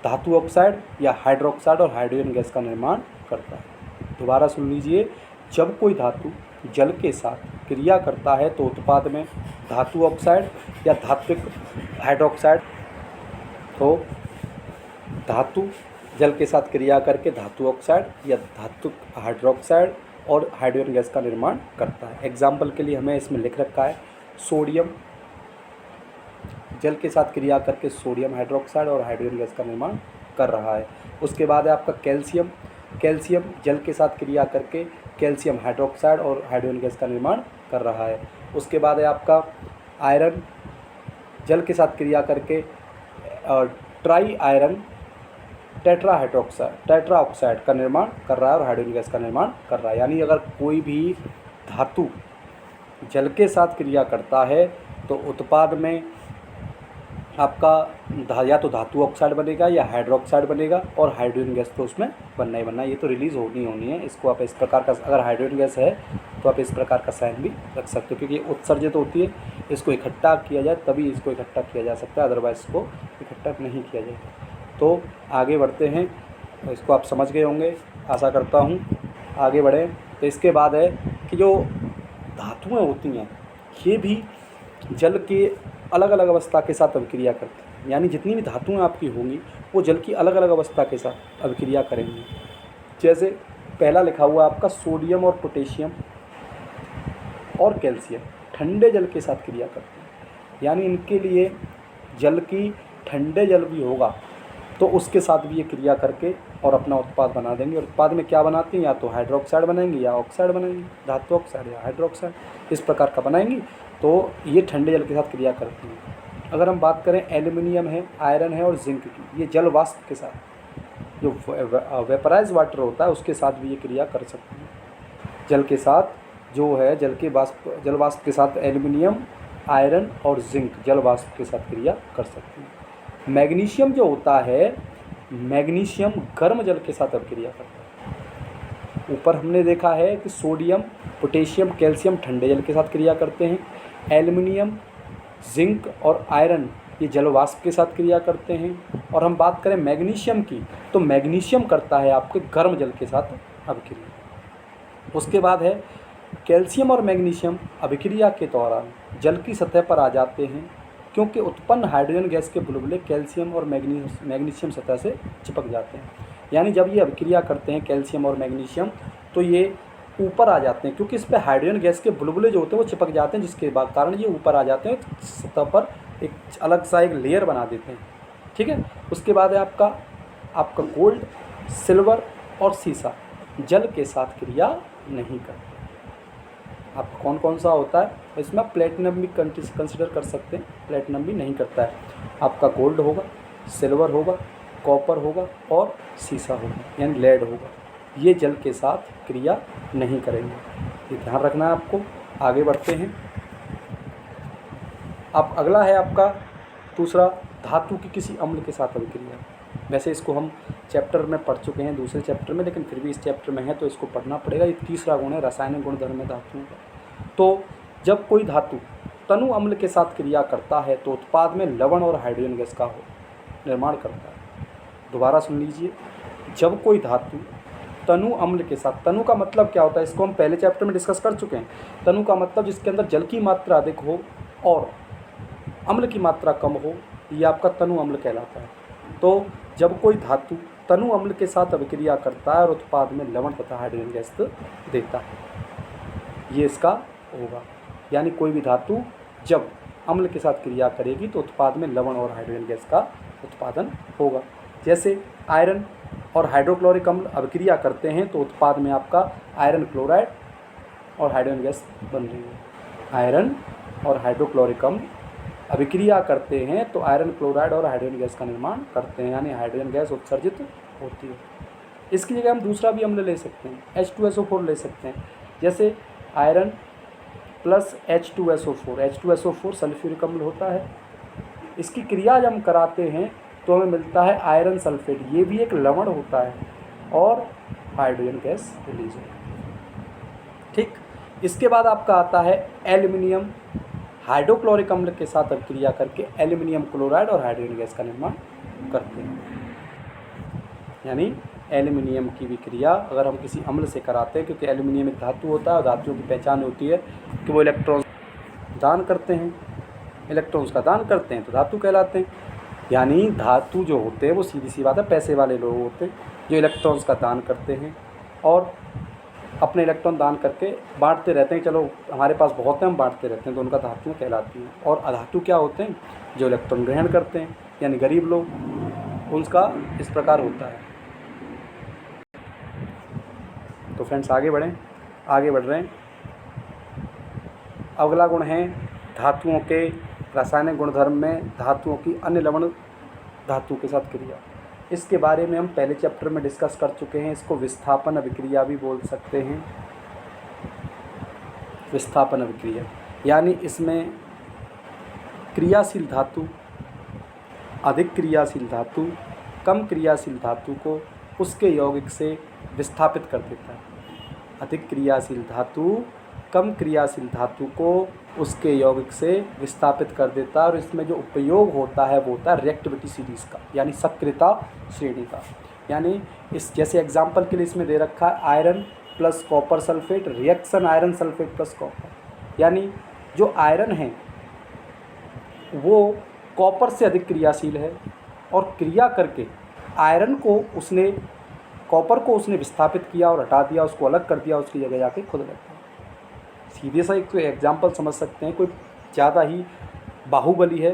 धातु ऑक्साइड या हाइड्रोक्साइड और हाइड्रोजन गैस का निर्माण करता है। दोबारा सुन लीजिए, जब कोई धातु जल के साथ क्रिया करता है तो उत्पाद में धातु ऑक्साइड या धात्विक हाइड्रोक्साइड, तो धातु जल के साथ क्रिया करके धातु ऑक्साइड या धातु हाइड्रोक्साइड और हाइड्रोजन गैस का निर्माण करता है। एग्जाम्पल के लिए हमें इसमें लिख रखा है सोडियम जल के साथ क्रिया करके सोडियम हाइड्रोक्साइड और हाइड्रोजन गैस का निर्माण कर रहा है। उसके बाद है आपका कैल्शियम, कैल्शियम जल के साथ क्रिया करके कैल्शियम हाइड्रोक्साइड और हाइड्रोजन गैस का निर्माण कर रहा है। उसके बाद है आपका आयरन, जल के साथ क्रिया करके ट्राई आयरन टेट्रा ऑक्साइड का निर्माण कर रहा है और हाइड्रोजन गैस का निर्माण कर रहा है। यानी अगर कोई भी धातु जल के साथ क्रिया करता है तो उत्पाद में आपका या तो धातु ऑक्साइड बनेगा या हाइड्रोक्साइड बनेगा और हाइड्रोजन गैस तो उसमें बनना ही बनना है, ये तो रिलीज़ होनी है। इसको आप इस प्रकार का, अगर हाइड्रोजन गैस है तो आप इस प्रकार का साइन भी रख सकते हो, क्योंकि ये उत्सर्जित होती है, इसको इकट्ठा किया जाए तभी इसको इकट्ठा किया जा सकता है, अदरवाइज इसको इकट्ठा नहीं किया जाएगा। तो आगे बढ़ते हैं, इसको आप समझ गए होंगे आशा करता हूँ। आगे बढ़ें तो इसके बाद है कि जो धातुएँ होती हैं ये भी जल के अलग अलग अवस्था के साथ अभिक्रिया करती हैं, यानी जितनी भी धातुएं आपकी होंगी वो जल की अलग अलग अवस्था के साथ अभिक्रिया करेंगी। जैसे पहला लिखा हुआ आपका सोडियम और पोटेशियम और कैल्शियम ठंडे जल के साथ क्रिया करते हैं, यानी इनके लिए जल की ठंडे जल भी होगा तो उसके साथ भी ये क्रिया करके और अपना उत्पाद बना देंगे। और उत्पाद में क्या बनाती हैं, या तो हाइड्रोक्साइड बनाएंगी या ऑक्साइड बनाएंगी, धातु ऑक्साइड या हाइड्रोक्साइड इस प्रकार का बनाएंगी। तो ये ठंडे जल के साथ क्रिया करती हैं। अगर हम बात करें एल्यूमिनियम है, आयरन है और जिंक की, ये जल वाष्प के साथ, जो वेपराइज वाटर होता है उसके साथ भी ये क्रिया कर सकती है। जल के साथ जो है जल वाष्प के साथ एल्यूमिनियम, आयरन और जिंक जल वाष्प के साथ क्रिया कर सकती है। मैग्नीशियम जो होता है, मैग्नीशियम गर्म जल के साथ अभिक्रिया करता है। ऊपर हमने देखा है कि सोडियम, पोटेशियम, कैल्शियम ठंडे जल के साथ क्रिया करते हैं, एल्युमिनियम, जिंक और आयरन ये जल वाष्प के साथ क्रिया करते हैं। और हम बात करें मैग्नीशियम की, तो मैग्नीशियम करता है आपके गर्म जल के साथ अभिक्रिया। उसके बाद है कैल्शियम और मैग्नीशियम अभिक्रिया के दौरान जल की सतह पर आ जाते हैं, क्योंकि उत्पन्न हाइड्रोजन गैस के बुलबुले कैल्शियम और मैग्नीशियम सतह से चिपक जाते हैं। यानी जब ये अभिक्रिया करते हैं कैल्शियम और मैग्नीशियम तो ये ऊपर आ जाते हैं, क्योंकि इस पर हाइड्रोजन गैस के बुलबुले जो होते हैं वो चिपक जाते हैं, जिसके कारण ये ऊपर आ जाते हैं, सतह पर एक अलग सा एक लेयर बना देते हैं। ठीक है। उसके बाद है आपका गोल्ड, सिल्वर और सीसा जल के साथ क्रिया नहीं करते। आपका कौन कौन सा होता है, इसमें आप प्लेटिनम भी कंसिडर कर सकते हैं, प्लेटिनम भी नहीं करता है। आपका गोल्ड होगा, सिल्वर होगा, कॉपर होगा और सीसा होगा यानी लेड होगा, ये जल के साथ क्रिया नहीं करेंगे, ये ध्यान रखना है आपको। आगे बढ़ते हैं। अब अगला है आपका दूसरा, धातु की किसी अम्ल के साथ अभिक्रिया। वैसे इसको हम चैप्टर में पढ़ चुके हैं, दूसरे चैप्टर में, लेकिन फिर भी इस चैप्टर में है तो इसको पढ़ना पड़ेगा। ये तीसरा गुण है रासायनिक गुणधर्म है धातुओं का। तो जब कोई धातु तनु अम्ल के साथ क्रिया करता है तो उत्पाद में लवण और हाइड्रोजन गैस का निर्माण करता है। दोबारा सुन लीजिए, जब कोई धातु तनु अम्ल के साथ, तनु का मतलब क्या होता है, इसको हम पहले चैप्टर में डिस्कस कर चुके हैं। तनु का मतलब जिसके अंदर जल की मात्रा अधिक हो और अम्ल की मात्रा कम हो, ये आपका तनु अम्ल कहलाता है। तो जब कोई धातु तनु अम्ल के साथ अभिक्रिया करता है और उत्पाद में लवण तथा हाइड्रोजन गैस देता है, ये इसका होगा। यानी कोई भी धातु जब अम्ल के साथ क्रिया करेगी तो उत्पाद में लवण और हाइड्रोजन गैस का उत्पादन होगा। जैसे आयरन और हाइड्रोक्लोरिक अम्ल अभिक्रिया करते हैं तो उत्पाद में आपका आयरन क्लोराइड और हाइड्रोजन गैस बन रही है। आयरन और हाइड्रोक्लोरिक अम्ल अभिक्रिया करते हैं तो आयरन क्लोराइड और हाइड्रोजन गैस का निर्माण करते हैं, यानी हाइड्रोजन गैस उत्सर्जित होती है। इसकी जगह हम दूसरा भी अम्ल ले सकते हैं, H2SO4 ले सकते हैं। जैसे iron plus H2SO4, H2SO4 sulphuric अम्ल होता है। इसकी क्रिया जब हम कराते हैं तो हमें मिलता है आयरन सल्फेट, ये भी एक लवण होता है और हाइड्रोजन गैस रिलीज होती है। ठीक, इसके बाद आपका आता है एल्युमिनियम, हाइड्रोक्लोरिक अम्ल के साथ अभिक्रिया करके एल्युमिनियम क्लोराइड और हाइड्रोजन गैस का निर्माण करते हैं। यानी एल्युमिनियम की भी क्रिया अगर हम किसी अम्ल से कराते हैं, क्योंकि एल्युमिनियम एक धातु होता है और धातुओं की पहचान होती है कि वो इलेक्ट्रॉन दान करते हैं, इलेक्ट्रॉन्स का दान करते हैं तो धातु कहलाते हैं। यानी धातु जो होते हैं वो सीधी सी बात है पैसे वाले लोग होते हैं जो इलेक्ट्रॉन्स का दान करते हैं और अपने इलेक्ट्रॉन दान करके बांटते रहते हैं। चलो हमारे पास बहुत है, हम बांटते रहते हैं, तो उनका धातु कहलाती हैं। और अधातु क्या होते हैं? जो इलेक्ट्रॉन ग्रहण करते हैं, यानी गरीब लोग, उनका इस प्रकार होता है। तो फ्रेंड्स आगे बढ़ रहे हैं। अगला गुण है धातुओं के रासायनिक गुणधर्म में धातुओं की अन्य लवण धातु के साथ क्रिया। इसके बारे में हम पहले चैप्टर में डिस्कस कर चुके हैं। इसको विस्थापन अभिक्रिया भी बोल सकते हैं। विस्थापन अभिक्रिया यानी इसमें क्रियाशील धातु, अधिक क्रियाशील धातु कम क्रियाशील धातु को उसके यौगिक से विस्थापित कर देता है। अधिक क्रियाशील धातु कम क्रियाशील धातु को उसके यौगिक से विस्थापित कर देता है। और इसमें जो उपयोग होता है वो होता है रिएक्टिविटी सीरीज़ का, यानी सक्रियता श्रेणी का। यानी इस जैसे एग्जांपल के लिए इसमें दे रखा है iron plus copper sulphate, reaction iron sulphate plus copper. यानी जो आयरन है वो कॉपर से अधिक क्रियाशील है और क्रिया करके आयरन को उसने, कॉपर को उसने विस्थापित किया और हटा दिया, उसको अलग कर दिया, उसकी जगह जाके खुद रहता है। सीधे सा एक तो एग्जाम्पल समझ सकते हैं, कोई ज़्यादा ही बाहुबली है,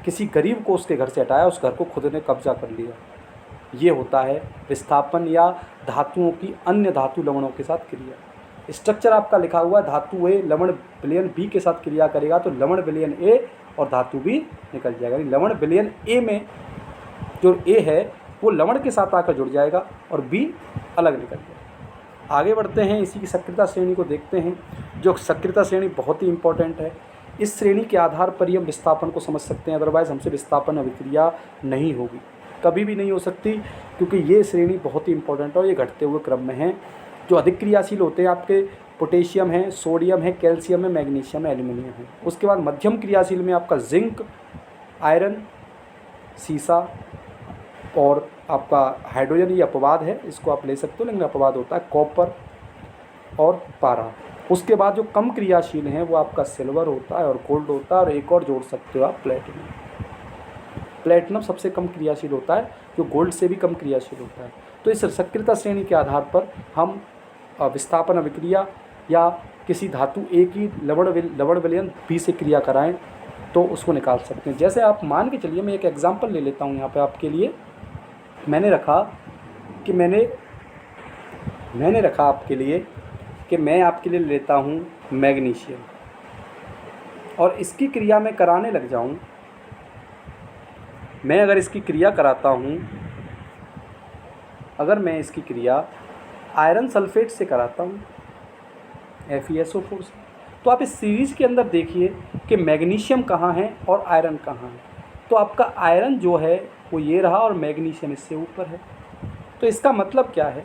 किसी गरीब को उसके घर से हटाया, उस घर को खुद ने कब्जा कर लिया। ये होता है विस्थापन या धातुओं की अन्य धातु लवणों के साथ क्रिया। स्ट्रक्चर आपका लिखा हुआ है, धातु ए लवण विलयन बी के साथ क्रिया करेगा तो लवण विलयन ए और धातु बी निकल जाएगा। लवण विलयन ए में जो ए है वो लवण के साथ आकर जुड़ जाएगा और बी अलग निकल जाएगा। आगे बढ़ते हैं, इसी की सक्रियता श्रेणी को देखते हैं। जो सक्रियता श्रेणी बहुत ही इंपॉर्टेंट है। इस श्रेणी के आधार पर ही हम विस्थापन को समझ सकते हैं, अदरवाइज़ हमसे विस्थापन अभिक्रिया नहीं होगी, कभी भी नहीं हो सकती, क्योंकि ये श्रेणी बहुत ही इंपॉर्टेंट है और ये घटते हुए क्रम में है। जो अधिक क्रियाशील होते हैं आपके पोटेशियम है, सोडियम है, कैल्शियम है, मैग्नीशियम है, एल्यूमिनियम है। उसके बाद मध्यम क्रियाशील में आपका जिंक, आयरन, सीसा और आपका हाइड्रोजन, ये अपवाद है, इसको आप ले सकते हो, लेकिन अपवाद होता है कॉपर और पारा। उसके बाद जो कम क्रियाशील हैं वो आपका सिल्वर होता है और गोल्ड होता है, और एक और जोड़ सकते हो आप प्लेटिनम। प्लेटिनम सबसे कम क्रियाशील होता है, जो गोल्ड से भी कम क्रियाशील होता है। तो इस सक्रियता श्रेणी के आधार पर हम विस्थापन अभिक्रिया या किसी धातु ए की लवण विलयन बी से क्रिया कराएं तो उसको निकाल सकते हैं। जैसे आप मान के चलिए, मैं एक एग्जांपल ले लेता हूँ यहाँ पे आपके लिए। मैंने रखा आपके लिए कि मैं आपके लिए लेता हूँ मैग्नीशियम, और इसकी क्रिया मैं कराने लग जाऊँ। मैं अगर इसकी क्रिया कराता हूँ, अगर मैं इसकी क्रिया आयरन सल्फेट से कराता हूँ FeSO4 से, तो आप इस सीरीज़ के अंदर देखिए कि मैग्नीशियम कहाँ है और आयरन कहाँ है। तो आपका आयरन जो है वो ये रहा और मैग्नीशियम इससे ऊपर है। तो इसका मतलब क्या है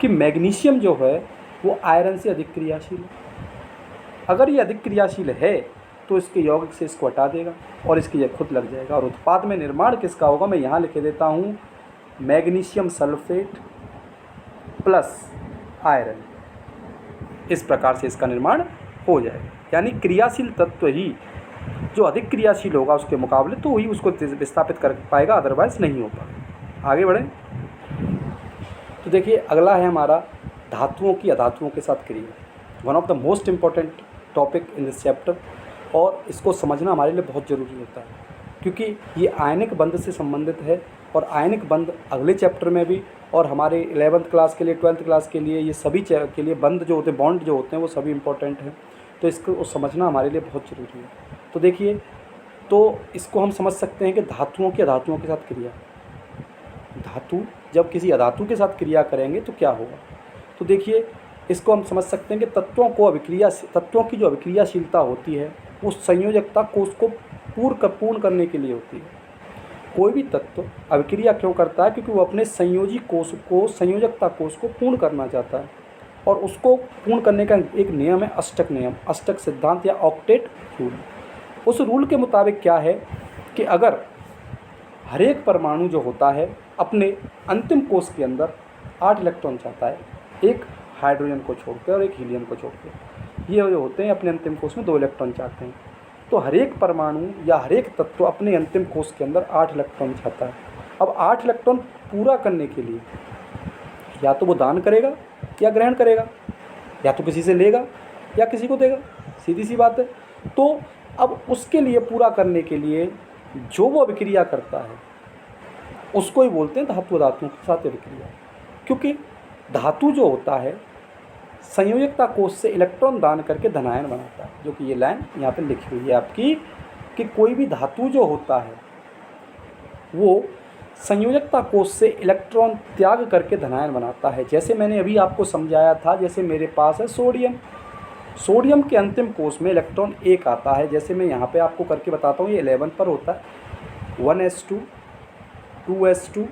कि मैग्नीशियम जो है वो आयरन से अधिक क्रियाशील है। अगर ये अधिक क्रियाशील है तो इसके यौगिक से इसको हटा देगा और इसकी जगह खुद लग जाएगा, और उत्पाद में निर्माण किसका होगा, मैं यहाँ लिखे देता हूँ मैग्नीशियम सल्फेट प्लस आयरन। इस प्रकार से इसका निर्माण हो जाएगा। यानी क्रियाशील तत्व ही जो अधिक क्रियाशील होगा उसके मुकाबले तो ही उसको विस्थापित कर पाएगा, अदरवाइज नहीं हो पाएगा। आगे बढ़ें तो देखिए, अगला है हमारा धातुओं की अधातुओं के साथ क्रिया। One of the most important topic in this chapter, और इसको समझना हमारे लिए बहुत ज़रूरी होता है क्योंकि ये आयनिक बंध से संबंधित है। और आयनिक बंध अगले चैप्टर में भी, और हमारे 11th क्लास के लिए, 12th क्लास के लिए, ये सभी के लिए बंध जो होते हैं, बॉन्ड जो होते हैं, वो सभी इंपॉर्टेंट हैं। तो इसको समझना हमारे लिए बहुत ज़रूरी है। तो देखिए, तो इसको हम समझ सकते हैं कि धातुओं की अधातुओं के साथ क्रिया। धातु जब किसी अधातु के साथ क्रिया करेंगे तो क्या होगा। तो देखिए, इसको हम समझ सकते हैं कि तत्वों की जो अभिक्रियाशीलता होती है वो संयोजकता कोष को पूर्ण करने के लिए होती है। कोई भी तत्व अभिक्रिया क्यों करता है, क्योंकि वो अपने संयोजी कोष को, संयोजकता कोष को पूर्ण करना चाहता है, और उसको पूर्ण करने का एक नियम है अष्टक नियम, अष्टक सिद्धांत या ऑक्टेट रूल। उस रूल के मुताबिक क्या है कि अगर हर एक परमाणु जो होता है अपने अंतिम कोष के अंदर 8 इलेक्ट्रॉन चाहता है, एक हाइड्रोजन को छोड़ के और एक हीलियम को छोड़ के, ये जो होते हैं अपने अंतिम कोष में 2 इलेक्ट्रॉन चाहते हैं, तो हर एक परमाणु या हर एक तत्व अपने अंतिम कोष के अंदर 8 इलेक्ट्रॉन चाहता है। अब 8 इलेक्ट्रॉन पूरा करने के लिए या तो वो दान करेगा या ग्रहण करेगा, या तो किसी से लेगा या किसी को देगा, सीधी सी बात है। तो अब उसके लिए, पूरा करने के लिए जो वो अभिक्रिया करता है उसको ही बोलते हैं धातु धातुओं के साथ अभिक्रिया। क्योंकि धातु जो होता है संयोजकता कोष से इलेक्ट्रॉन दान करके धनायन बनाता है, जो कि ये लाइन यहाँ पे लिखी हुई है आपकी, कि कोई भी धातु जो होता है वो संयोजकता कोष से इलेक्ट्रॉन त्याग करके धनायन बनाता है। जैसे मैंने अभी आपको समझाया था, जैसे मेरे पास है सोडियम के अंतिम कोष में इलेक्ट्रॉन 1 आता है। जैसे मैं यहाँ पे आपको करके बताता हूँ, ये 11 पर होता है, 1s2 2s2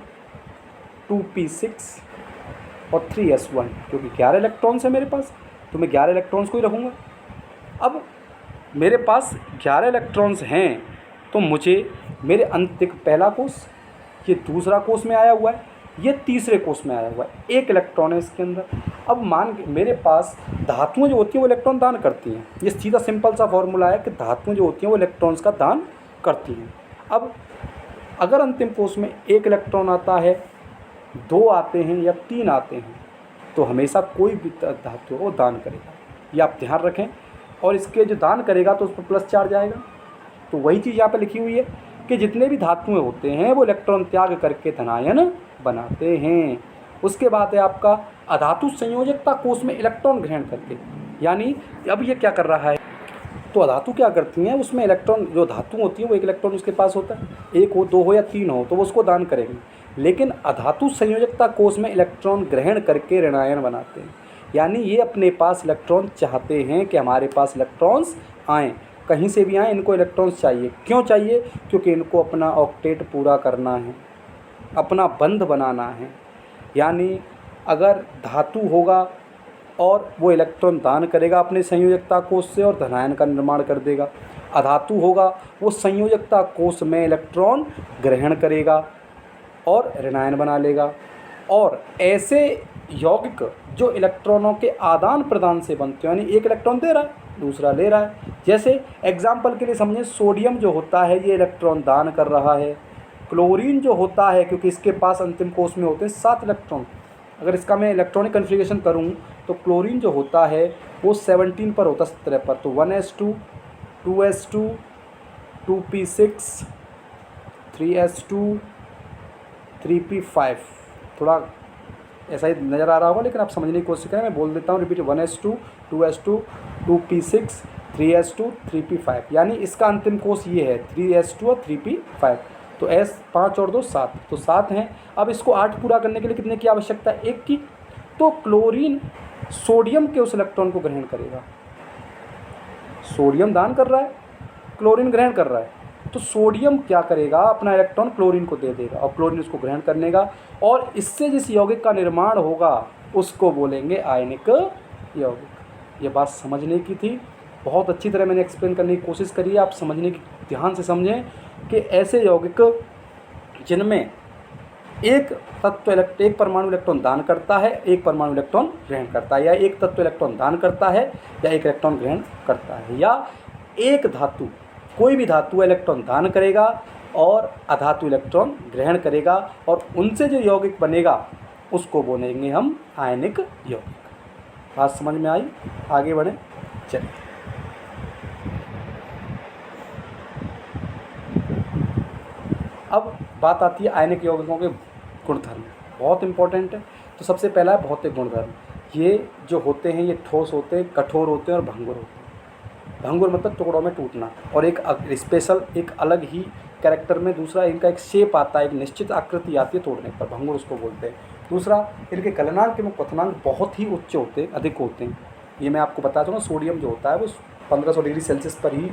2p6 और 3s1, क्योंकि 11 इलेक्ट्रॉन्स है मेरे पास, तो मैं 11 इलेक्ट्रॉन्स को ही रखूँगा। अब मेरे पास 11 इलेक्ट्रॉन्स हैं, तो मुझे मेरे अंतिम पहला कोष, ये दूसरा कोष में आया हुआ है, ये तीसरे कोष में आया हुआ है, 1 इलेक्ट्रॉन है इसके अंदर। अब मान के मेरे पास धातुएं जो होती हैं वो इलेक्ट्रॉन दान करती हैं। ये सीधा सिंपल सा फॉर्मूला है कि धातुएं जो होती हैं वो इलेक्ट्रॉन्स का दान करती हैं। अब अगर अंतिम कोष में 1 इलेक्ट्रॉन आता है, 2 आते हैं या 3 आते हैं, तो हमेशा कोई भी धातु वो दान करेगा, ये आप ध्यान रखें। और इसके जो दान करेगा तो उस पर प्लस चार्ज आएगा। तो वही चीज़ यहाँ पे लिखी हुई है कि जितने भी धातुएं होते हैं वो इलेक्ट्रॉन त्याग करके धनायन बनाते हैं। उसके बाद है आपका अधातु संयोजकता कोष में इलेक्ट्रॉन ग्रहण करके, यानी अब ये क्या कर रहा है, तो अधातु क्या करती हैं, उसमें इलेक्ट्रॉन, जो धातु होती है वो 1 इलेक्ट्रॉन उसके पास होता है, 1 हो, 2 हो या 3 हो, तो वो उसको दान करेंगे। लेकिन अधातु संयोजकता कोष में इलेक्ट्रॉन ग्रहण करके ऋणायन बनाते हैं, यानी ये अपने पास इलेक्ट्रॉन चाहते हैं कि हमारे पास इलेक्ट्रॉन्स आएँ, कहीं से भी आएँ, इनको इलेक्ट्रॉन्स चाहिए। क्यों चाहिए? क्योंकि इनको अपना ऑक्टेट पूरा करना है, अपना बंध बनाना है। यानी अगर धातु होगा और वो इलेक्ट्रॉन दान करेगा अपने संयोजकता कोष से और धनायन का निर्माण कर देगा, अधातु होगा वो संयोजकता कोष में इलेक्ट्रॉन ग्रहण करेगा और ऋणायन बना लेगा। और ऐसे यौगिक जो इलेक्ट्रॉनों के आदान प्रदान से बनते हैं, यानी 1 इलेक्ट्रॉन दे रहा है, दूसरा ले रहा है। जैसे एग्जाम्पल के लिए समझें, सोडियम जो होता है ये इलेक्ट्रॉन दान कर रहा है। क्लोरीन जो होता है, क्योंकि इसके पास अंतिम कोष में होते हैं 7 इलेक्ट्रॉन, अगर इसका मैं इलेक्ट्रॉनिक कन्फिगरेशन करूं तो क्लोरीन जो होता है वो 17 पर होता है, 17 पर। तो 1s2 2s2 2p6 3s2 3p5, थोड़ा ऐसा ही नज़र आ रहा होगा लेकिन आप समझने की कोशिश करें, मैं बोल देता हूँ repeat, 1s2 2s2 2p6 3s2 3p5, यानी इसका अंतिम कोष ये है 3s2 और 3p5। तो s 5 और 2 7, तो 7 हैं। अब इसको 8 पूरा करने के लिए कितने की आवश्यकता है? 1 की। तो क्लोरीन सोडियम के उस इलेक्ट्रॉन को ग्रहण करेगा, सोडियम दान कर रहा है, क्लोरीन ग्रहण कर रहा है, तो सोडियम क्या करेगा, अपना इलेक्ट्रॉन क्लोरीन को दे देगा और क्लोरीन उसको ग्रहण करने का, और इससे जिस यौगिक का निर्माण होगा उसको बोलेंगे आयनिक यौगिक। ये बात समझने की थी, बहुत अच्छी तरह मैंने एक्सप्लेन करने की कोशिश करी है, आप समझने की, ध्यान से समझें कि ऐसे यौगिक जिनमें एक परमाणु इलेक्ट्रॉन दान करता है, एक परमाणु इलेक्ट्रॉन ग्रहण करता है, या एक तत्व इलेक्ट्रॉन दान करता है या एक इलेक्ट्रॉन ग्रहण करता है, या एक धातु, कोई भी धातु इलेक्ट्रॉन दान करेगा और अधातु इलेक्ट्रॉन ग्रहण करेगा, और उनसे जो यौगिक बनेगा उसको बोलेंगे हम आयनिक यौगिक। बात समझ में आई? आगे बढ़ें, चलिए। अब बात आती है आयनिक यौगिकों के गुणधर्म, बहुत इंपॉर्टेंट है। तो सबसे पहला है भौतिक गुणधर्म। ये जो होते हैं ये ठोस होते हैं, कठोर होते हैं और भंगुर होते हैं। भंगुर मतलब टुकड़ों में टूटना, और एक स्पेशल, एक अलग ही कैरेक्टर में। दूसरा, इनका एक शेप आता है, एक निश्चित आकृति आती है तोड़ने पर, भंगुर उसको बोलते हैं। दूसरा, इनके गलनांक एवं क्वथनांक बहुत ही उच्च होते हैं, अधिक होते हैं। ये मैं आपको बता दूँगा, सोडियम जो होता है वो 1500 डिग्री सेल्सियस पर ही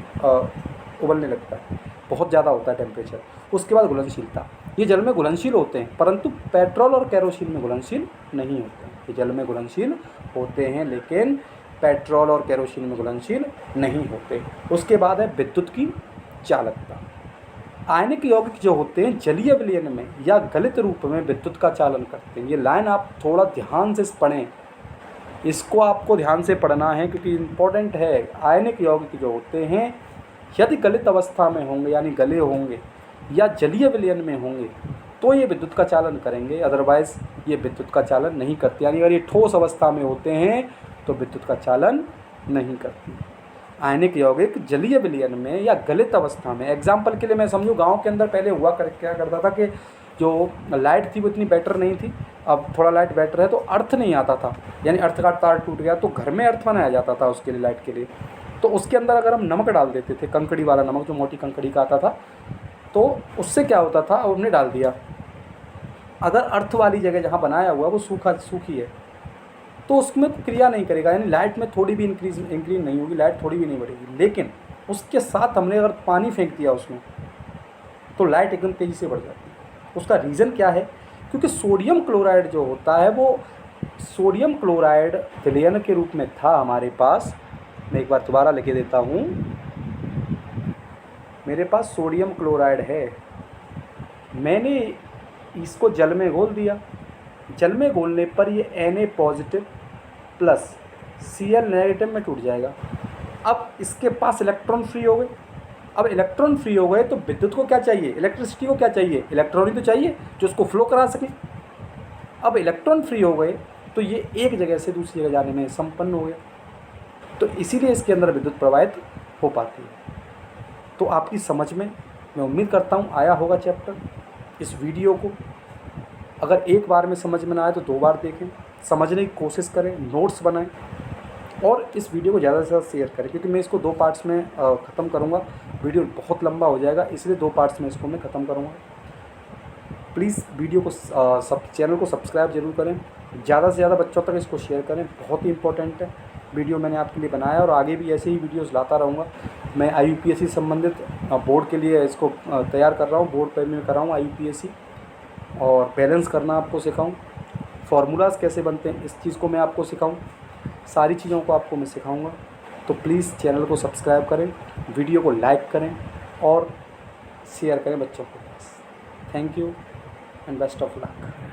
उबलने लगता है, बहुत ज़्यादा होता है टेम्परेचर। उसके बाद घुलनशीलता, ये जल में घुलनशील होते हैं, परंतु पेट्रोल और केरोसिन में घुलनशील नहीं होते हैं। ये जल में घुलनशील होते हैं लेकिन पेट्रोल और केरोसिन में घुलनशील नहीं होते। उसके बाद है विद्युत की चालकता। आयनिक यौगिक जो होते हैं जलीय विलयन में या गलित रूप में विद्युत का चालन करते हैं। ये लाइन आप थोड़ा ध्यान से पढ़ें, इसको आपको ध्यान से पढ़ना है क्योंकि इम्पोर्टेंट है। आयनिक यौगिक जो होते हैं यदि गलित अवस्था में होंगे यानी गले होंगे या जलीय विलयन में होंगे तो ये विद्युत का चालन करेंगे, अदरवाइज़ ये विद्युत का चालन नहीं करते। यानी अगर ये ठोस अवस्था में होते हैं तो विद्युत का चालन नहीं करते। आयनिक यौगिक जलीय विलयन में या गलित अवस्था में, एग्जाम्पल के लिए मैं समझूँ, गांव के अंदर पहले हुआ क्या करता था कि जो लाइट थी वो इतनी बेटर नहीं थी, अब थोड़ा लाइट बेटर है तो अर्थ नहीं आता था, यानी अर्थ का तार टूट गया तो घर में अर्थ बनाया जाता था उसके लिए, लाइट के लिए। तो उसके अंदर अगर हम नमक डाल देते थे, कंकड़ी वाला नमक जो मोटी कंकड़ी का आता था, तो उससे क्या होता था, हमने डाल दिया, अगर अर्थ वाली जगह जहाँ बनाया हुआ वो सूखी है तो उसमें क्रिया नहीं करेगा, यानी लाइट में थोड़ी भी इंक्रीज नहीं होगी, लाइट थोड़ी भी नहीं बढ़ेगी। लेकिन उसके साथ हमने अगर पानी फेंक दिया उसमें तो लाइट एकदम तेज़ी से बढ़ जाती है। उसका रीज़न क्या है, क्योंकि सोडियम क्लोराइड जो होता है वो सोडियम क्लोराइड विलयन के रूप में था हमारे पास। मैं एक बार दोबारा लिख देता हूँ, मेरे पास सोडियम क्लोराइड है, मैंने इसको जल में घोल दिया, जल में घोलने पर ये Na positive plus Cl negative में टूट जाएगा। अब इसके पास इलेक्ट्रॉन फ्री हो गए। अब इलेक्ट्रॉन फ्री हो गए तो विद्युत को क्या चाहिए, इलेक्ट्रिसिटी को क्या चाहिए, इलेक्ट्रॉन ही तो चाहिए जो उसको फ्लो करा सके। अब इलेक्ट्रॉन फ्री हो गए तो ये एक जगह से दूसरी जगह जाने में संपन्न हो गए, तो इसीलिए इसके अंदर विद्युत प्रवाहित हो पाती है। तो आपकी समझ में, मैं उम्मीद करता हूँ, आया होगा चैप्टर। इस वीडियो को अगर एक बार में समझ में ना आए तो 2 बार देखें, समझने की कोशिश करें, नोट्स बनाएं और इस वीडियो को ज़्यादा से ज़्यादा शेयर करें, क्योंकि मैं इसको 2 पार्ट्स में ख़त्म करूँगा। वीडियो बहुत लंबा हो जाएगा, इसलिए 2 पार्ट्स में इसको मैं ख़त्म करूँगा। प्लीज़ वीडियो को चैनल को सब्सक्राइब जरूर करें, ज़्यादा से ज़्यादा बच्चों तक इसको शेयर करें, बहुत ही इंपॉर्टेंट है। वीडियो मैंने आपके लिए बनाया और आगे भी ऐसे ही वीडियोस लाता रहूँगा। मैं IUPAC संबंधित बोर्ड के लिए इसको तैयार कर रहा हूँ, बोर्ड पर मैं कर रहा हूँ IUPAC, और बैलेंस करना आपको सिखाऊँ, फार्मूलाज कैसे बनते हैं इस चीज़ को मैं आपको सिखाऊँ, सारी चीज़ों को आपको मैं सिखाऊँगा। तो प्लीज़ चैनल को सब्सक्राइब करें, वीडियो को लाइक करें और शेयर करें बच्चों के पास। Thank you and best of luck.